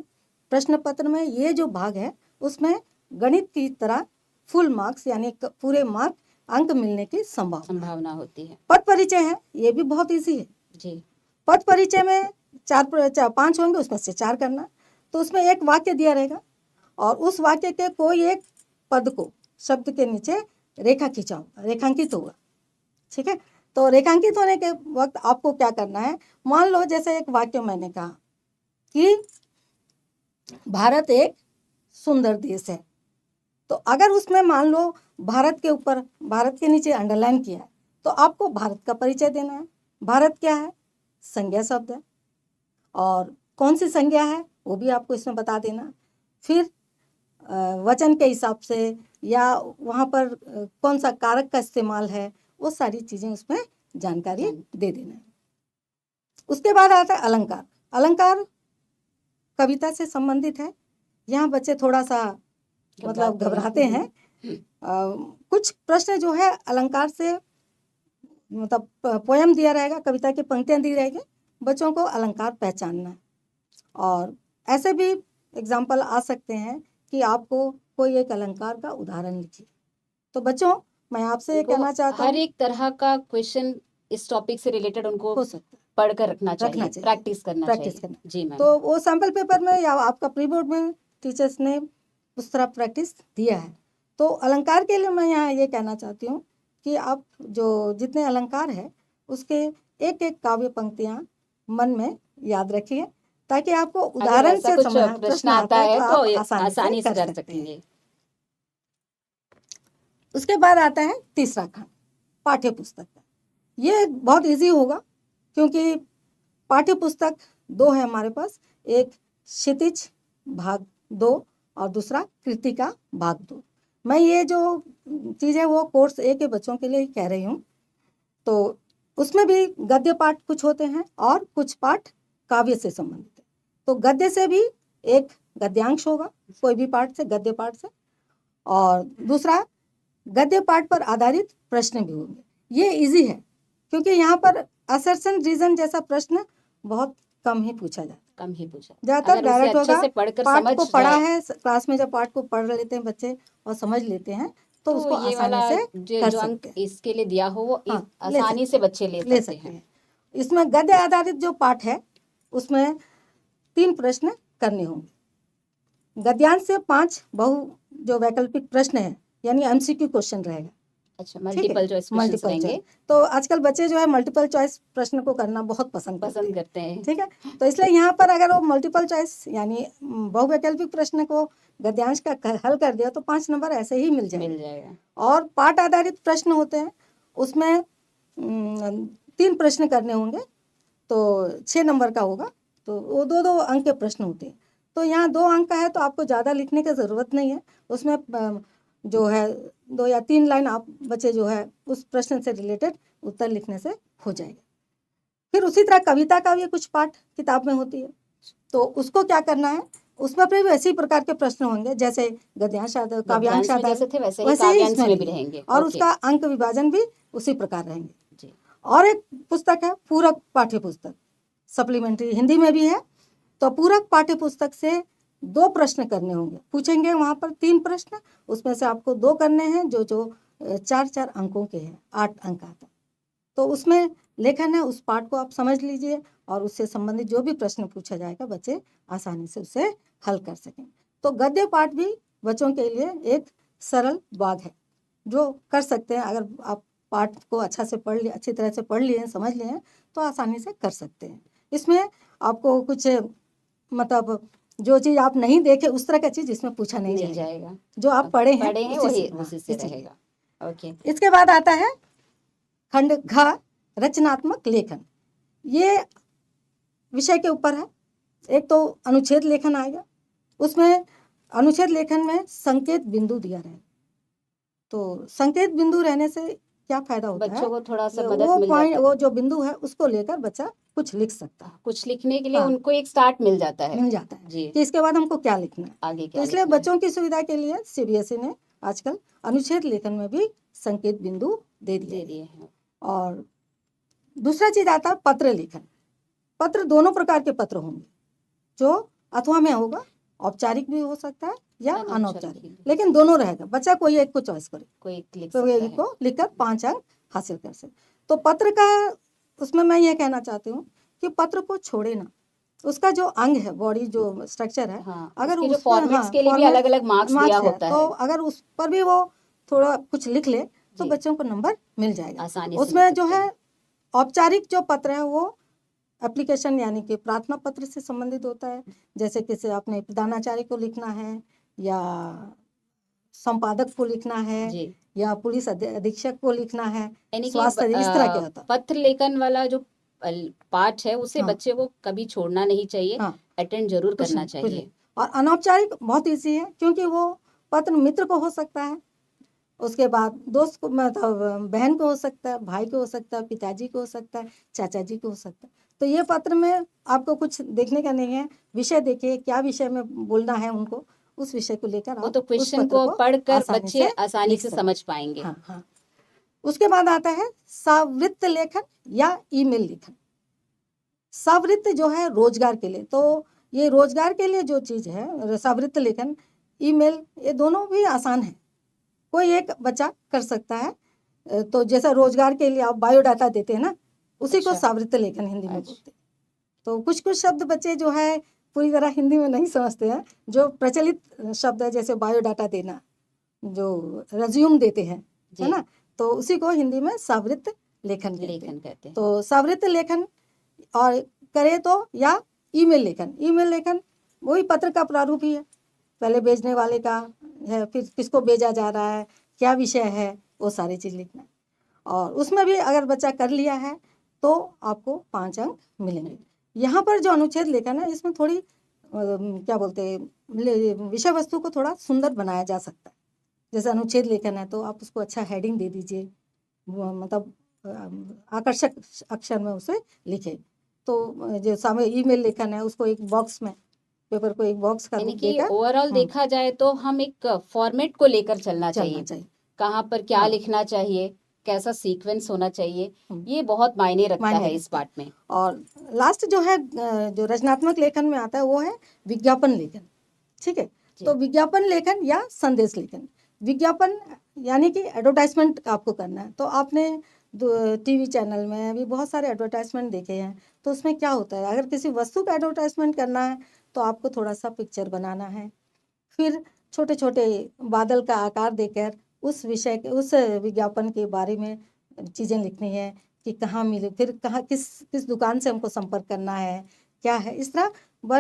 S3: प्रश्न पत्र में ये जो भाग है उसमें गणित की तरह फुल मार्क्स यानी पूरे मार्क अंक मिलने की
S1: संभावना होती है।
S3: पद परिचय है, ये भी बहुत इजी है
S1: जी।
S3: पद परिचय में 5 होंगे, उसमें से 4 करना। तो उसमें एक वाक्य दिया रहेगा और उस वाक्य के कोई एक पद को शब्द के नीचे रेखांकित होगा। ठीक है, तो रेखांकित होने के वक्त आपको क्या करना है, मान लो जैसे एक वाक्य मैंने कहा कि भारत एक सुंदर देश है, तो अगर उसमें मान लो भारत के ऊपर, भारत के नीचे अंडरलाइन किया है, तो आपको भारत का परिचय देना है। भारत क्या है, संज्ञा शब्द है, और कौन सी संज्ञा है वो भी आपको इसमें बता देना। फिर वचन के हिसाब से या वहाँ पर कौन सा कारक का इस्तेमाल है, वो सारी चीज़ें उसमें जानकारी दे देना। उसके बाद आता है अलंकार। अलंकार कविता से संबंधित है। यहाँ बच्चे थोड़ा सा मतलब घबराते हैं। कुछ प्रश्न जो है अलंकार से, मतलब पोयम दिया रहेगा, कविता की पंक्तियाँ दी रहेगी, बच्चों को अलंकार पहचानना है। और ऐसे भी एग्जाम्पल आ सकते हैं कि आपको कोई एक अलंकार का उदाहरण लिखिए। तो बच्चों मैं आपसे कहना चाहता हूँ,
S1: हर एक तरह का क्वेश्चन इस टॉपिक से रिलेटेड उनको
S3: हो सकता है,
S1: पढ़कर रखना चाहिए, प्रैक्टिस करना चाहिए। जी मैम।
S3: तो वो सैम्पल पेपर में या आपका प्री बोर्ड में टीचर्स ने उस तरह प्रैक्टिस दिया है। तो अलंकार के लिए मैं यहाँ ये कहना चाहती हूँ कि आप जो जितने अलंकार है उसके एक एक काव्य पंक्तियाँ मन में याद रखिए, ताकि आपको उदाहरण से
S1: कुछ प्रश्न आता है तो आप आसानी से कर सकेंगे।
S3: उसके बाद आता है तीसरा खंड, पाठ्य पुस्तक का। ये बहुत इजी होगा क्योंकि पाठ्य पुस्तक 2 है हमारे पास, एक क्षितिज भाग 2 और दूसरा कृतिका भाग 2। मैं ये जो चीज़ है वो कोर्स A के बच्चों के लिए ही कह रही हूँ। तो उसमें भी गद्य पाठ कुछ होते हैं और कुछ पाठ काव्य से संबंधित है। तो गद्य से भी एक गद्यांश होगा, कोई भी पाठ से, गद्य पाठ से, और दूसरा गद्य पाठ पर आधारित प्रश्न भी होंगे। ये इजी है क्योंकि यहाँ पर असर्शन रीजन जैसा प्रश्न बहुत कम ही पूछा जाता है, ज़्यादातर डायरेक्ट होगा। पाठ को पढ़ा है क्लास में, जब पाठ को पढ़ लेते हैं बच्चे और समझ लेते हैं तो उसको
S1: ये
S3: आसानी से कर
S1: जो अंक
S3: सकते हैं।
S1: इसके लिए दिया हो वो आसानी से बच्चे ले सकते हैं।
S3: इसमें गद्य आधारित जो पाठ है उसमें 3 प्रश्न करने होंगे। गद्यांश से 5 जो वैकल्पिक प्रश्न है यानी एमसीक्यू क्वेश्चन रहेगा।
S1: अच्छा, मल्टीपल चॉइस क्वेश्चंस रहेंगे।
S3: तो आजकल बच्चे जो है मल्टीपल चॉइस प्रश्न को करना बहुत पसंद
S1: करते हैं।
S3: ठीक है, तो इसलिए यहाँ पर अगर वो मल्टीपल चॉइस यानी बहुवैकल्पिक प्रश्न को गद्यांश का हल कर दिया तो 5 नंबर ऐसे ही मिल जाएगा। और पाठ आधारित प्रश्न होते हैं, उसमें 3 प्रश्न करने होंगे तो 6 नंबर का होगा। तो वो 2-2 अंक के प्रश्न होते हैं। तो यहाँ 2 अंक का है तो आपको ज़्यादा लिखने की ज़रूरत नहीं है। उसमें जो है 2 या 3 लाइन आप बच्चे जो है उस प्रश्न से रिलेटेड उत्तर लिखने से हो जाएगा। फिर उसी तरह कविता का भी कुछ पाठ किताब में होती है, तो उसको क्या करना है, उसमें भी वैसे ही प्रकार के प्रश्न होंगे जैसे गद्यांश काव्यांश वैसे ही इसमें भी रहेंगे, और उसका अंक विभाजन भी उसी प्रकार रहेंगे। और एक पुस्तक है पूरक पाठ्य पुस्तक, सप्लीमेंट्री हिंदी में भी है। तो पूरक पाठ्य पुस्तक से 2 प्रश्न करने होंगे, पूछेंगे वहाँ पर 3 प्रश्न, उसमें से आपको 2 करने हैं जो 4-4 अंकों के हैं, 8 अंक आता। तो उसमें लेखन है, उस पाठ को आप समझ लीजिए और उससे संबंधित जो भी प्रश्न पूछा जाएगा बच्चे आसानी से उसे हल कर सकें। तो गद्य पाठ भी बच्चों के लिए एक सरल भाग है जो कर सकते हैं। अगर आप पाठ को अच्छी तरह से पढ़ लिए, समझ लिए तो आसानी से कर सकते हैं। इसमें आपको कुछ मतलब जो चीज़ आप नहीं देखे उस तरह का चीज़ इसमें पूछा नहीं जाएगा। जो आप पढ़े हैं
S1: वही उसी से रहेगा। ओके।
S3: इसके बाद आता है खंड घ, रचनात्मक लेखन। ये विषय के ऊपर है। एक तो अनुच्छेद लेखन आएगा, उसमें अनुच्छेद लेखन में संकेत बिंदु दिया रहेगा। तो संकेत बिंदु रहने से क्या फायदा होता है,
S1: बच्चों को थोड़ा सा मदद मिल जाता है।
S3: वो जो बिंदु है उसको लेकर बच्चा कुछ लिख सकता है,
S1: कुछ लिखने के लिए उनको एक स्टार्ट मिल जाता है
S3: जी, कि इसके बाद हमको क्या लिखना है आगे। तो इसलिए बच्चों की सुविधा के लिए सीबीएसई ने आजकल अनुच्छेद लेखन में भी संकेत बिंदु दे दिए हैं। और दूसरा चीज आता है पत्र लेखन। पत्र दोनों प्रकार के पत्र होंगे, जो अथवा में होगा औपचारिक भी हो सकता है या
S1: अनौपचारिक
S3: अनौपचारिक,
S1: भी।
S3: लेकिन दोनों रहेगा। बच्चा कोई एक को चॉइस करे,
S1: कोई लिख
S3: तो
S1: सकता
S3: एक
S1: है।
S3: को लिखकर 5 अंक हासिल कर सकते। तो पत्र का उसमें मैं ये कहना चाहती हूँ कि पत्र को छोड़े ना, उसका जो अंग है, बॉडी जो स्ट्रक्चर है,
S1: हाँ,
S3: अगर
S1: उसके जो
S3: उस पर
S1: फॉर्मेट्स के लिए भी
S3: फॉर्मेट
S1: अलग अलग मार्क्स दिया
S3: मार्क्स है,
S1: होता
S3: तो
S1: है।
S3: अगर उस पर भी वो थोड़ा कुछ लिख ले तो
S1: जी,
S3: बच्चों को नंबर मिल जाएगा।
S1: आसानी से
S3: उसमें
S1: मिल
S3: जो
S1: सकते
S3: है
S1: हैं।
S3: औपचारिक जो पत्र है वो एप्लीकेशन यानी कि प्रार्थना पत्र से संबंधित होता है, जैसे किसी अपने प्रधानाचार्य को लिखना है या संपादक को लिखना है
S1: जी,
S3: या पुलिस अधीक्षक को लिखना है,
S1: यानी कि
S3: स्वास्थ्य इस तरह के होता है।
S1: पत्र लेखन वाला जो पार्ट है उसे
S3: हाँ
S1: बच्चे को कभी छोड़ना नहीं चाहिए,
S3: हाँ,
S1: अटेंड जरूर
S3: कुछ
S1: करना
S3: नहीं, कुछ नहीं।
S1: चाहिए।
S3: और अनौपचारिक बहुत ईजी है, क्योंकि वो पत्र मित्र को हो सकता है, उसके बाद दोस्त को, मतलब बहन को हो सकता है, भाई को हो सकता है, पिताजी को हो सकता है, चाचा जी को हो सकता है। तो ये पत्र में आपको कुछ देखने का नहीं है, विषय देखिए क्या विषय में बोलना है उनको, उस विषय को लेकर
S1: वो
S3: आप
S1: तो
S3: उस
S1: क्वेश्चन
S3: पत्र
S1: को
S3: को
S1: पढ़कर
S3: आसानी
S1: बच्चे
S3: से
S1: आसानी
S3: लिख
S1: से
S3: सकते।
S1: समझ पाएंगे।
S3: हाँ हाँ। उसके बाद आता है सावृत्त लेखन या ईमेल लेखन। सावृत्त जो है रोजगार के लिए, तो ये रोजगार के लिए जो चीज़ है सावृत्त लेखन, ईमेल, ये दोनों भी आसान है, कोई एक बच्चा कर सकता है। तो जैसा रोजगार के लिए आप बायोडाटा देते हैं ना, उसी को
S1: अच्छा,
S3: सावृत्त लेखन हिंदी में
S1: अच्छा,
S3: बोलते हैं। तो कुछ कुछ शब्द बच्चे जो है पूरी तरह हिंदी में नहीं समझते हैं, जो प्रचलित शब्द है, जैसे बायोडाटा देना, जो रिज्यूम देते हैं, है
S1: जी,
S3: ना, तो उसी को हिंदी में सावृत्त लेखन कहते हैं।
S1: लेखन कहते हैं।
S3: तो सावृत्त लेखन और करे तो, या ईमेल लेखन, ईमेल लेखन वही पत्र का प्रारूप ही है, पहले भेजने वाले का है, फिर किसको भेजा जा रहा है, क्या विषय है, वो सारी चीज़ लिखना है। और उसमें भी अगर बच्चा कर लिया है तो आपको 5 अंक मिलेंगे। यहाँ पर जो अनुच्छेद लेखन है, इसमें थोड़ी क्या बोलते हैं, विषय वस्तु को थोड़ा सुंदर बनाया जा सकता है। जैसे अनुच्छेद लेखन है तो आप उसको अच्छा हेडिंग दे दीजिए, मतलब आकर्षक अक्षर में उसे लिखे। तो जो सामने ईमेल लेखन है, उसको एक बॉक्स में, पेपर को एक बॉक्स का
S1: यानी
S3: रूप
S1: कि
S3: देकर
S1: ओवरऑल देखा जाए तो हम एक फॉर्मेट को लेकर चलना
S3: चलना
S1: चाहिए,
S3: चाहिए।
S1: कहाँ पर क्या
S3: हाँ,
S1: लिखना चाहिए, कैसा सीक्वेंस होना चाहिए,
S3: हम्म,
S1: ये बहुत मायने रखता
S3: मायने
S1: है इस
S3: रखता है।
S1: पार्ट में।
S3: और लास्ट जो है जो रचनात्मक लेखन में आता है वो है विज्ञापन लेखन। ठीक है,
S1: जी,
S3: तो विज्ञापन लेखन या संदेश लेखन। विज्ञापन यानी कि एडवर्टाइजमेंट आपको करना है, तो आपने टीवी चैनल में अभी बहुत सारे एडवर्टाइजमेंट देखे हैं, तो उसमें क्या होता है, अगर किसी वस्तु का एडवर्टाइजमेंट करना है तो आपको थोड़ा सा पिक्चर बनाना है, फिर छोटे छोटे बादल का आकार देकर उस विषय के, उस विज्ञापन के बारे में चीज़ें लिखनी है कि कहाँ मिले, फिर कहाँ किस किस दुकान से हमको संपर्क करना है, क्या है, इस तरह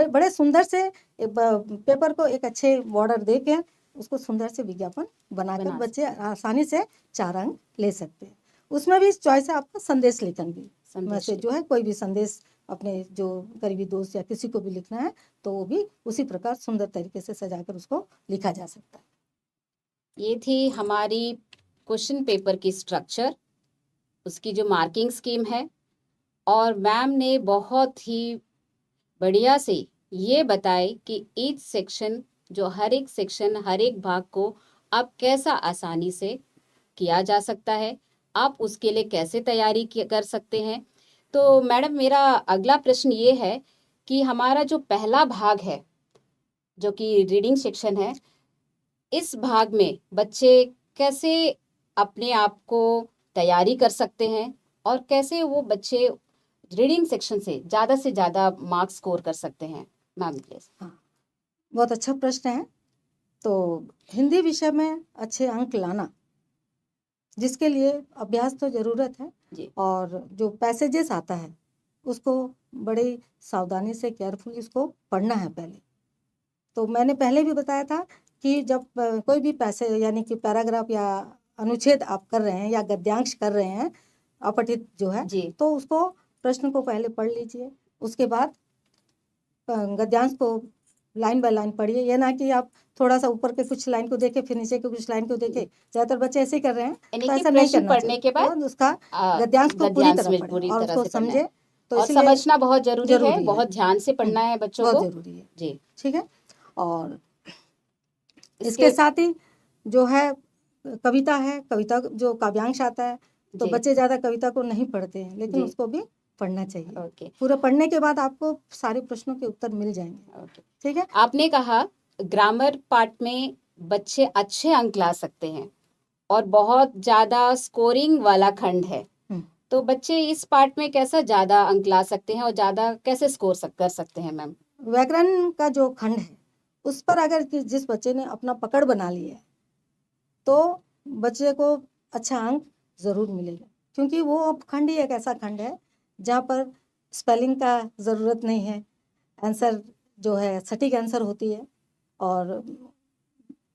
S3: बड़े सुंदर से पेपर को एक अच्छे बॉर्डर दे के उसको सुंदर से विज्ञापन बनाकर
S1: बना
S3: बच्चे
S1: सकते
S3: आसानी से 4 अंक ले सकते हैं। उसमें भी चॉइस है आपका संदेश लेखन भी, में
S1: संदेश
S3: से जो है कोई भी संदेश अपने जो करीबी दोस्त या किसी को भी लिखना है तो वो भी उसी प्रकार सुंदर तरीके से सजाकर उसको लिखा जा सकता है।
S1: ये थी हमारी क्वेश्चन पेपर की स्ट्रक्चर, उसकी जो मार्किंग स्कीम है, और मैम ने बहुत ही बढ़िया से ये बताए कि ईच सेक्शन, जो हर एक सेक्शन, हर एक भाग को आप कैसा आसानी से किया जा सकता है, आप उसके लिए कैसे तैयारी कर सकते हैं। तो मैडम, मेरा अगला प्रश्न ये है कि हमारा जो पहला भाग है, जो कि रीडिंग सेक्शन है, इस भाग में बच्चे कैसे अपने आप को तैयारी कर सकते हैं और कैसे वो बच्चे रीडिंग सेक्शन से ज़्यादा मार्क्स स्कोर कर सकते हैं, मैम प्लीज।
S3: हाँ, बहुत अच्छा प्रश्न है। तो हिंदी विषय में अच्छे अंक लाना, जिसके लिए अभ्यास तो ज़रूरत है,
S1: जी,
S3: और जो पैसेजेस आता है उसको बड़ी सावधानी से केयरफुली उसको पढ़ना है पहले। तो मैंने पहले भी बताया था कि जब कोई भी पैसेज यानी कि पैराग्राफ या अनुच्छेद आप कर रहे हैं या गद्यांश कर रहे हैं, अपठित जो है,
S1: जी,
S3: तो उसको प्रश्न को पहले पढ़ लीजिए, उसके बाद गद्यांश को लाइन बाय लाइन पढ़िए। ये ना कि आप थोड़ा सा ऊपर के कुछ लाइन को देखें फिर नीचे के कुछ लाइन को देखें, ज़्यादातर बच्चे ऐसे ही कर रहे हैं,
S1: यानी
S3: तो
S1: कि
S3: ऐसा नहीं
S1: प्रश्न
S3: करना
S1: पढ़ने
S3: चाहिए।
S1: के बाद
S3: तो उसका गद्यांश को पूरी
S1: गद्यांश
S3: तरह
S1: में
S3: पढ़ें
S1: पूरी
S3: और
S1: तरह
S3: उसको
S1: से पढ़ना है
S3: समझे, तो
S1: और
S3: इसलिए
S1: समझना बहुत जरूरी है,
S3: ज़रूरी है।
S1: बहुत ध्यान से पढ़ना है बच्चों
S3: बहुत
S1: को।
S3: ज़रूरी है।
S1: जी,
S3: ठीक है। और इसके
S1: इसके
S3: साथ ही जो है कविता है, कविता जो काव्यांश आता है, तो
S1: जी,
S3: बच्चे ज़्यादा कविता को नहीं पढ़ते हैं, लेकिन
S1: जी,
S3: उसको भी पढ़ना चाहिए।
S1: ओके
S3: पूरा पढ़ने के बाद आपको सारे प्रश्नों के उत्तर मिल जाएंगे।
S1: ओके।
S3: ठीक है।
S1: आपने कहा ग्रामर पार्ट में बच्चे अच्छे अंक ला सकते हैं और बहुत ज्यादा स्कोरिंग वाला खंड है, तो बच्चे इस पार्ट में कैसा ज्यादा अंक ला सकते हैं और ज्यादा कैसे स्कोर कर सकते हैं मैम?
S3: व्याकरण का जो खंड है उस पर अगर जिस बच्चे ने अपना पकड़ बना लिया है तो बच्चे को अच्छा अंक जरूर मिलेगा, क्योंकि वो अब खंड ही एक ऐसा खंड है जहाँ पर स्पेलिंग का ज़रूरत नहीं है, आंसर जो है सटीक आंसर होती है और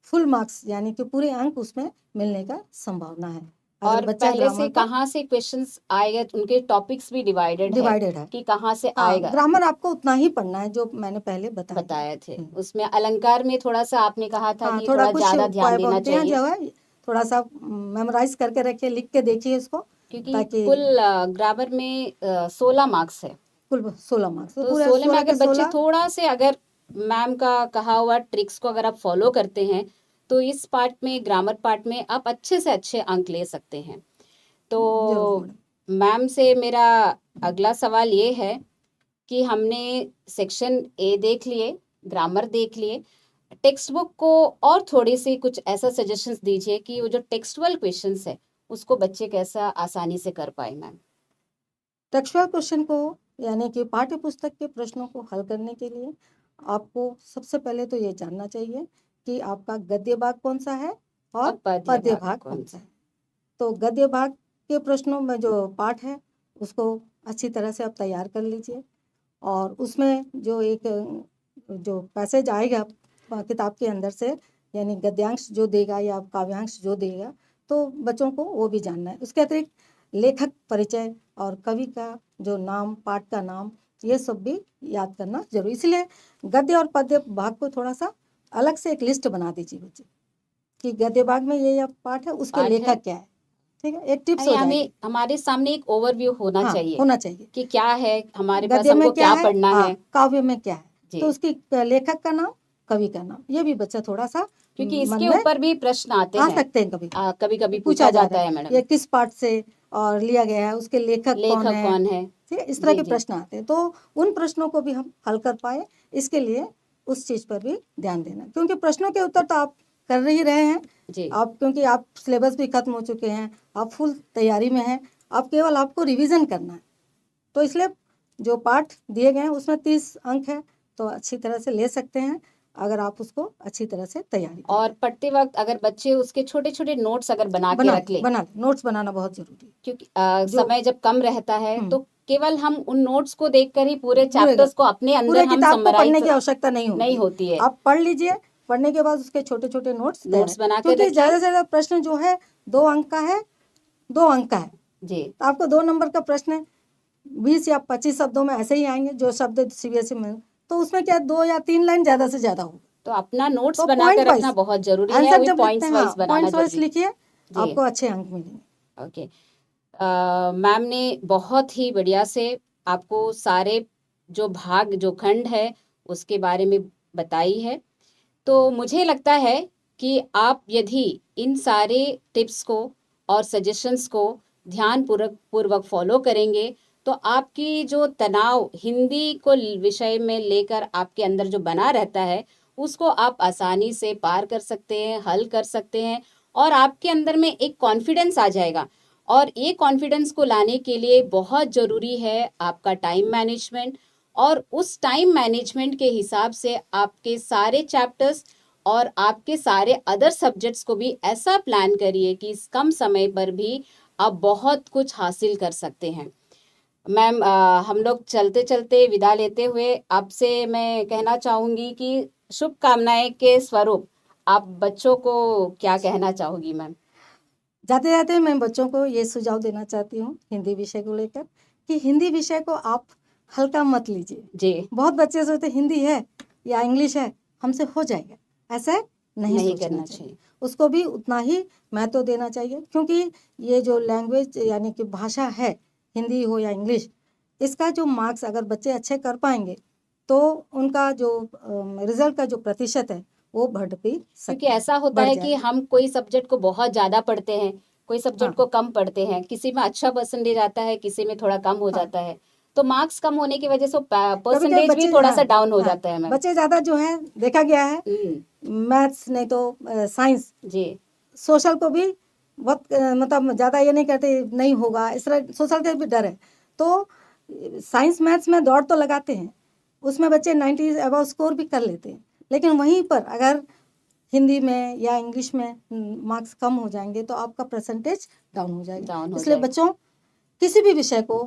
S3: फुल मार्क्स यानी कि पूरे अंक उसमें मिलने का संभावना है। अगर
S1: और
S3: बच्चा
S1: पहले से
S3: ग्रामर
S1: कहाँ से क्वेश्चंस आएगा, उनके टॉपिक्स भी डिवाइडेड
S3: है
S1: कि कहाँ से
S3: हाँ,
S1: आएगा।
S3: ग्रामर आपको उतना ही पढ़ना है जो मैंने पहले
S1: बताए थे। उसमें अलंकार में थोड़ा सा आपने कहा था
S3: हाँ,
S1: कि
S3: थोड़ा
S1: थोड़ा
S3: कुछ
S1: ज्यादा ध्यान देना
S3: पंक्तियां
S1: चाहिए,
S3: जो है थोड़ा सा मेमोराइज करके रखिए, लिख के देखिए इसको,
S1: क्योंकि
S3: ताकि
S1: कुल ग्रामर में 16 मार्क्स है।
S3: कुल 16 मार्क्स तो
S1: तो
S3: पूरे
S1: 16 में
S3: 16
S1: अगर
S3: के
S1: बच्चे
S3: 16
S1: थोड़ा से अगर मैम का कहा हुआ ट्रिक्स को अगर आप फॉलो करते हैं तो इस पार्ट में, ग्रामर पार्ट में आप अच्छे से अच्छे अंक ले सकते हैं। तो
S3: जरूर मैडम।
S1: मैम से मेरा अगला सवाल ये है कि हमने सेक्शन ए देख लिए, ग्रामर देख लिए, टेक्स्ट बुक को और थोड़ी सी कुछ ऐसा सजेशंस दीजिए कि वो जो टेक्सुअल क्वेश्चंस है उसको बच्चे कैसा आसानी से कर पाए मैम।
S3: टेक्सुअल क्वेश्चन को यानी कि पाठ्य पुस्तक के प्रश्नों को हल करने के लिए आपको सबसे पहले तो ये जानना चाहिए कि आपका गद्य भाग कौन सा है और पद्य भाग कौन सा है। तो गद्य भाग के प्रश्नों में जो पाठ है उसको अच्छी तरह से आप तैयार कर लीजिए और उसमें जो एक जो पैसेज आएगा किताब के अंदर से, यानी गद्यांश जो देगा या काव्यांश जो देगा, तो बच्चों को वो भी जानना है। उसके अतिरिक्त लेखक परिचय और कवि का जो नाम, पाठ का नाम, ये सब भी याद करना जरूरी। इसलिए गद्य और पद्य भाग को थोड़ा सा अलग से एक लिस्ट बना दीजिए बच्चे कि गद्य भाग में ये पाठ है, उसके लेखक क्या है। ठीक है, एक टिप्स हो जाएगी।
S1: हमें हमारे सामने एक ओवरव्यू होना चाहिए
S3: होना चाहिए
S1: कि क्या है हमारे पास,
S3: गद्य में
S1: हमको क्या
S3: है,
S1: पढ़ना है,
S3: काव्य में क्या है,
S1: जी।
S3: तो उसकी लेखक का नाम, कवि का नाम, ये भी बच्चा थोड़ा सा
S1: क्योंकि
S3: मन
S1: इसके
S3: में
S1: ऊपर भी प्रश्न आते
S3: आ
S1: हैं,
S3: सकते हैं, कभी
S1: कभी कभी
S3: पूछा
S1: पूछा
S3: जा
S1: जाता
S3: रहा
S1: है
S3: है
S1: मैडम,
S3: ये किस पाठ से और लिया गया है, उसके लेखक कौन है। ठीक है, इस तरह
S1: जी,
S3: के
S1: जी।
S3: प्रश्न आते हैं, तो उन प्रश्नों को भी हम हल कर पाए, इसके लिए उस चीज पर भी ध्यान देना, क्योंकि प्रश्नों के उत्तर तो आप कर ही रहे हैं
S1: जी।
S3: आप, क्योंकि आप सिलेबस भी खत्म हो चुके हैं, आप फुल तैयारी में हैं, अब केवल आपको रिवीजन करना है। तो इसलिए जो पाठ दिए गए हैं उसमें 30 अंक है, तो अच्छी तरह से ले सकते हैं अगर आप उसको अच्छी तरह से तैयारी करें।
S1: और पढ़ते वक्त अगर बच्चे उसके छोटे छोटे नोट्स अगर बना के रख ले,
S3: नोट्स बनाना बहुत जरूरी है,
S1: क्योंकि
S3: जो
S1: समय जब कम रहता है तो केवल हम उन नोट्स को देखकर ही पूरे
S3: पूरे
S1: चैप्टर्स को अपने अंदर
S3: पूरे
S1: हम
S3: किताब को पढ़ने
S1: समराइज
S3: की आवश्यकता नहीं
S1: होती है।
S3: आप पढ़ लीजिए, पढ़ने के बाद उसके छोटे छोटे नोट्स
S1: बना के
S3: क्योंकि
S1: रखिए।
S3: ज्यादा से ज्यादा प्रश्न जो है 2 अंक का है, 2 अंक का है
S1: जी।
S3: तो आपको 2 नंबर का प्रश्न है, 20 या 25 शब्दों में ऐसे ही आएंगे जो शब्द सीबीएसई में, तो उसमें क्या 2 या 3 लाइन ज्यादा से ज्यादा होगा।
S1: तो अपना नोट्स
S3: तो
S1: बनाकर
S3: point
S1: रखना
S3: wise,
S1: बहुत जरूरी है,
S3: आंसर
S1: वो
S3: जब लिखते
S1: पॉइंट्स
S3: हैं
S1: वाइज बनाना
S3: पॉइंट्स वाइज
S1: जरूरी
S3: लिखिए,
S1: जी।
S3: आपको अच्छे अंक मिलेंगे।
S1: ओके। मैम ने बहुत ही बढ़िया से आपको सारे जो भाग, जो खंड है उसके बारे में बताई है। तो मुझे लगता है कि आप यदि इन सारे टिप्स को और सजेशंस को ध्यान पूर्वक फॉलो करेंगे तो आपकी जो तनाव हिंदी को विषय में लेकर आपके अंदर जो बना रहता है उसको आप आसानी से पार कर सकते हैं, हल कर सकते हैं, और आपके अंदर में एक कॉन्फिडेंस आ जाएगा। और ये कॉन्फिडेंस को लाने के लिए बहुत ज़रूरी है आपका टाइम मैनेजमेंट, और उस टाइम मैनेजमेंट के हिसाब से आपके सारे चैप्टर्स और आपके सारे अदर सब्जेक्ट्स को भी ऐसा प्लान करिए कि इस कम समय पर भी आप बहुत कुछ हासिल कर सकते हैं। मैम, हम लोग चलते चलते विदा लेते हुए आपसे मैं कहना चाहूँगी कि शुभकामनाएं के स्वरूप आप बच्चों को क्या कहना चाहोगी मैम?
S3: जाते जाते मैं बच्चों को ये सुझाव देना चाहती हूँ हिंदी विषय को लेकर, कि हिंदी विषय को आप हल्का मत लीजिए जी। बहुत बच्चे सोचते हिंदी है या इंग्लिश है हमसे हो जाएगा, ऐसा नहीं करना चाहिए। उसको भी उतना ही महत्व देना चाहिए, क्योंकि ये जो लैंग्वेज यानी कि भाषा है, हिंदी हो या इंग्लिश, इसका जो मार्क्स अगर बच्चे अच्छे कर पाएंगे तो उनका जो रिजल्ट का जो प्रतिशत है वो बढ़ भी सकता है।
S1: क्योंकि ऐसा होता है कि हम कोई सब्जेक्ट को बहुत ज़्यादा पढ़ते हैं, कोई सब्जेक्ट
S3: हाँ।
S1: को कम पढ़ते हैं, किसी में अच्छा परसेंटेज आता है, किसी में थोड़ा कम हो
S3: हाँ।
S1: जाता है, तो मार्क्स कम होने की वजह से
S3: कभी
S1: परसेंटेज भी
S3: बच्चे,
S1: थोड़ा सा
S3: हाँ,
S1: डाउन हो
S3: हाँ,
S1: जाता है मैम।
S3: बच्चे ज़्यादा जो है देखा गया है मैथ्स नहीं तो साइंस,
S1: जी
S3: सोशल को भी बहुत मतलब ज़्यादा ये नहीं करते नहीं होगा, इस तरह सोशल का भी डर है। तो साइंस मैथ्स में दौड़ तो लगाते हैं, उसमें बच्चे 90 अबव स्कोर भी कर लेते हैं, लेकिन वहीं पर अगर हिंदी में या इंग्लिश में मार्क्स कम हो जाएंगे तो आपका परसेंटेज डाउन हो जाएगा।
S1: डाउन हो
S3: इसलिए
S1: जाएगा।
S3: बच्चों किसी भी विषय को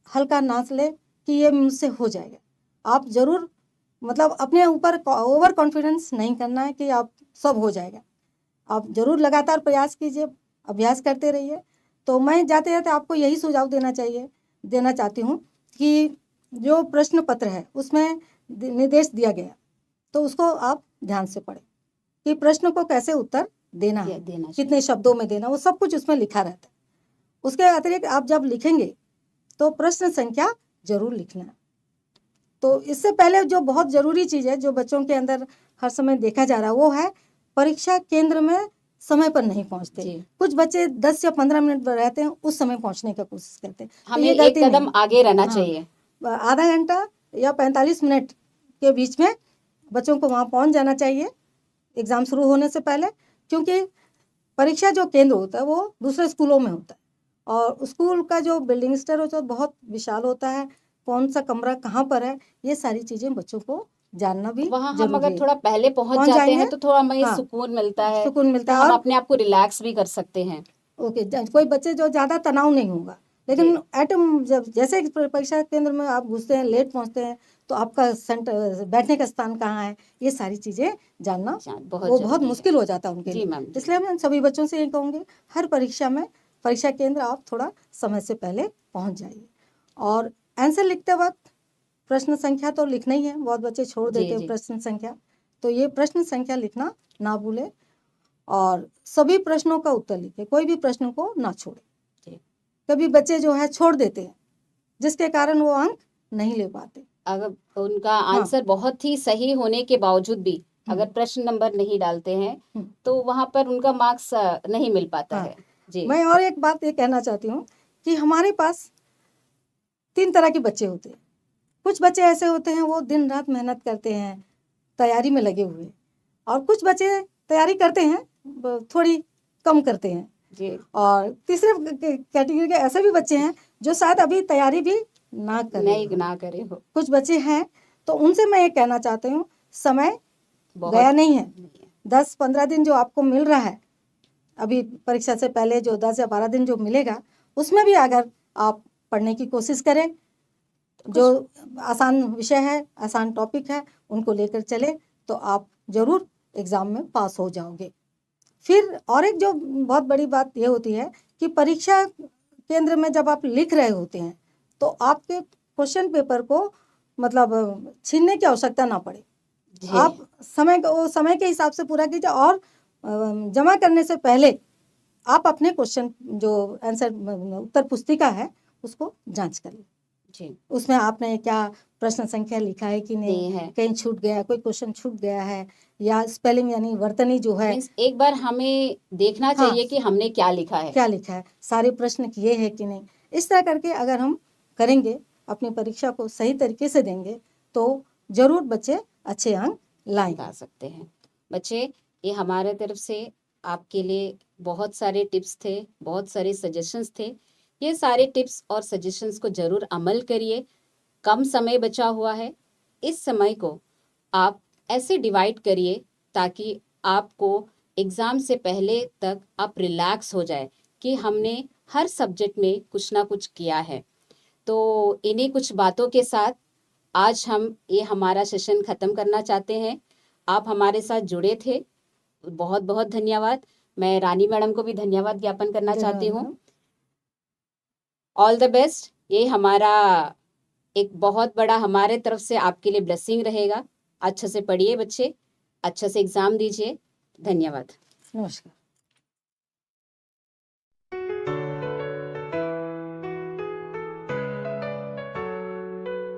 S3: हल्का ना ले कि ये मुझसे हो जाएगा। आप ज़रूर मतलब अपने ऊपर ओवर कॉन्फिडेंस नहीं करना है कि आप सब हो जाएगा। आप ज़रूर लगातार प्रयास कीजिए, अभ्यास करते रहिए। तो मैं जाते जाते आपको यही सुझाव देना चाहती हूँ कि जो प्रश्न पत्र है उसमें निर्देश दिया गया तो उसको आप ध्यान से पढ़ें कि प्रश्न को कैसे उत्तर देना है, कितने शब्दों में देना, वो सब कुछ उसमें लिखा रहता है। उसके अतिरिक्त आप जब लिखेंगे तो प्रश्न संख्या जरूर लिखना। तो इससे पहले जो बहुत ज़रूरी चीज़ है जो बच्चों के अंदर हर समय देखा जा रहा है वो है परीक्षा केंद्र में समय पर नहीं पहुंचते। कुछ बच्चे 10 या 15 मिनट रहते हैं, उस समय पहुंचने का कोशिश करते हैं।
S1: हमें एक कदम आगे रहना चाहिए।
S3: आधा घंटा या 45 मिनट के बीच में बच्चों को वहाँ पहुँच जाना चाहिए एग्ज़ाम शुरू होने से पहले, क्योंकि परीक्षा जो केंद्र होता है वो दूसरे स्कूलों में होता है और स्कूल का जो बिल्डिंग स्ट्रक्चर होता है बहुत विशाल होता है, कौन सा कमरा कहाँ पर है, ये सारी चीज़ें बच्चों को जानना भी
S1: वहाँ हम
S3: जरूरी
S1: अगर
S3: है।
S1: थोड़ा पहले पहुंच जाते हैं तो थोड़ा हमें सुकून मिलता है,
S3: सुकून मिलता
S1: तो
S3: है
S1: हम
S3: और
S1: अपने आप को रिलैक्स भी कर सकते हैं।
S3: ओके, कोई बच्चे जो ज़्यादा तनाव नहीं होगा, लेकिन जब जैसे परीक्षा केंद्र में आप घुसते हैं, लेट पहुंचते हैं, तो आपका सेंटर बैठने का स्थान कहाँ है, ये सारी चीज़ें जानना वो बहुत मुश्किल हो जाता है उनके लिए। इसलिए मैं सभी बच्चों से ये कहूँगी हर परीक्षा केंद्र आप थोड़ा समय से पहले पहुँच जाइए। और आंसर लिखते वक्त प्रश्न संख्या तो लिखना ही है, बहुत बच्चे छोड़ देते हैं प्रश्न संख्या, तो ये प्रश्न संख्या लिखना ना भूलें और सभी प्रश्नों का उत्तर लिखें, कोई भी प्रश्न को ना छोड़े। कभी बच्चे जो है छोड़ देते हैं जिसके कारण वो अंक नहीं ले पाते।
S1: अगर उनका आंसर बहुत ही सही होने के बावजूद भी अगर प्रश्न नंबर नहीं डालते हैं तो वहाँ पर उनका मार्क्स नहीं मिल पाता है। जी
S3: मैं और एक बात ये कहना चाहती हूँ कि हमारे पास 3 तरह के बच्चे होते हैं। कुछ बच्चे ऐसे होते हैं वो दिन रात मेहनत करते हैं, तैयारी में लगे हुए, और कुछ बच्चे तैयारी करते हैं थोड़ी कम करते हैं जी। और तीसरे कैटेगरी के ऐसे भी बच्चे हैं जो शायद अभी तैयारी भी ना करे हो। कुछ बच्चे हैं तो उनसे मैं ये कहना चाहती हूँ समय गया नहीं है। 10-15 दिन जो आपको मिल रहा है अभी परीक्षा से पहले, जो 10 या 12 दिन जो मिलेगा, उसमें भी अगर आप पढ़ने की कोशिश करें, जो आसान विषय है, आसान टॉपिक है, उनको लेकर चले तो आप जरूर एग्ज़ाम में पास हो जाओगे। फिर और एक जो बहुत बड़ी बात ये होती है कि परीक्षा केंद्र में जब आप लिख रहे होते हैं तो आपके क्वेश्चन पेपर को मतलब छीनने की आवश्यकता ना पड़े। आप समय के हिसाब से पूरा कीजिए और जमा करने से पहले आप अपने क्वेश्चन जो आंसर उत्तर पुस्तिका है उसको जांच कर लें। उसमें आपने क्या प्रश्न संख्या लिखा है कि नहीं है, कहीं छूट गया, कोई क्वेश्चन छूट गया है, या स्पेलिंग यानी वर्तनी जो है,
S1: एक बार हमें देखना चाहिए कि हमने क्या लिखा है,
S3: सारे प्रश्न किए हैं कि नहीं। इस तरह करके अगर हम करेंगे, अपनी परीक्षा को सही तरीके से देंगे तो जरूर बच्चे अच्छे अंक ला सकते हैं।
S1: बच्चे, ये हमारे तरफ से आपके लिए बहुत सारे टिप्स थे, बहुत सारे सजेशंस थे। ये सारे टिप्स और सजेशंस को जरूर अमल करिए। कम समय बचा हुआ है, इस समय को आप ऐसे डिवाइड करिए ताकि आपको एग्ज़ाम से पहले तक आप रिलैक्स हो जाए कि हमने हर सब्जेक्ट में कुछ ना कुछ किया है। तो इन्हीं कुछ बातों के साथ आज हम ये हमारा सेशन ख़त्म करना चाहते हैं। आप हमारे साथ जुड़े थे, बहुत बहुत धन्यवाद। मैं रानी मैडम को भी धन्यवाद ज्ञापन करना चाहती हूँ। All the best. ये हमारा एक बहुत बड़ा हमारे तरफ से आपके लिए ब्लेसिंग रहेगा। अच्छे से पढ़िए बच्चे, अच्छे से एग्ज़ाम दीजिए। धन्यवाद।
S3: नमस्कार।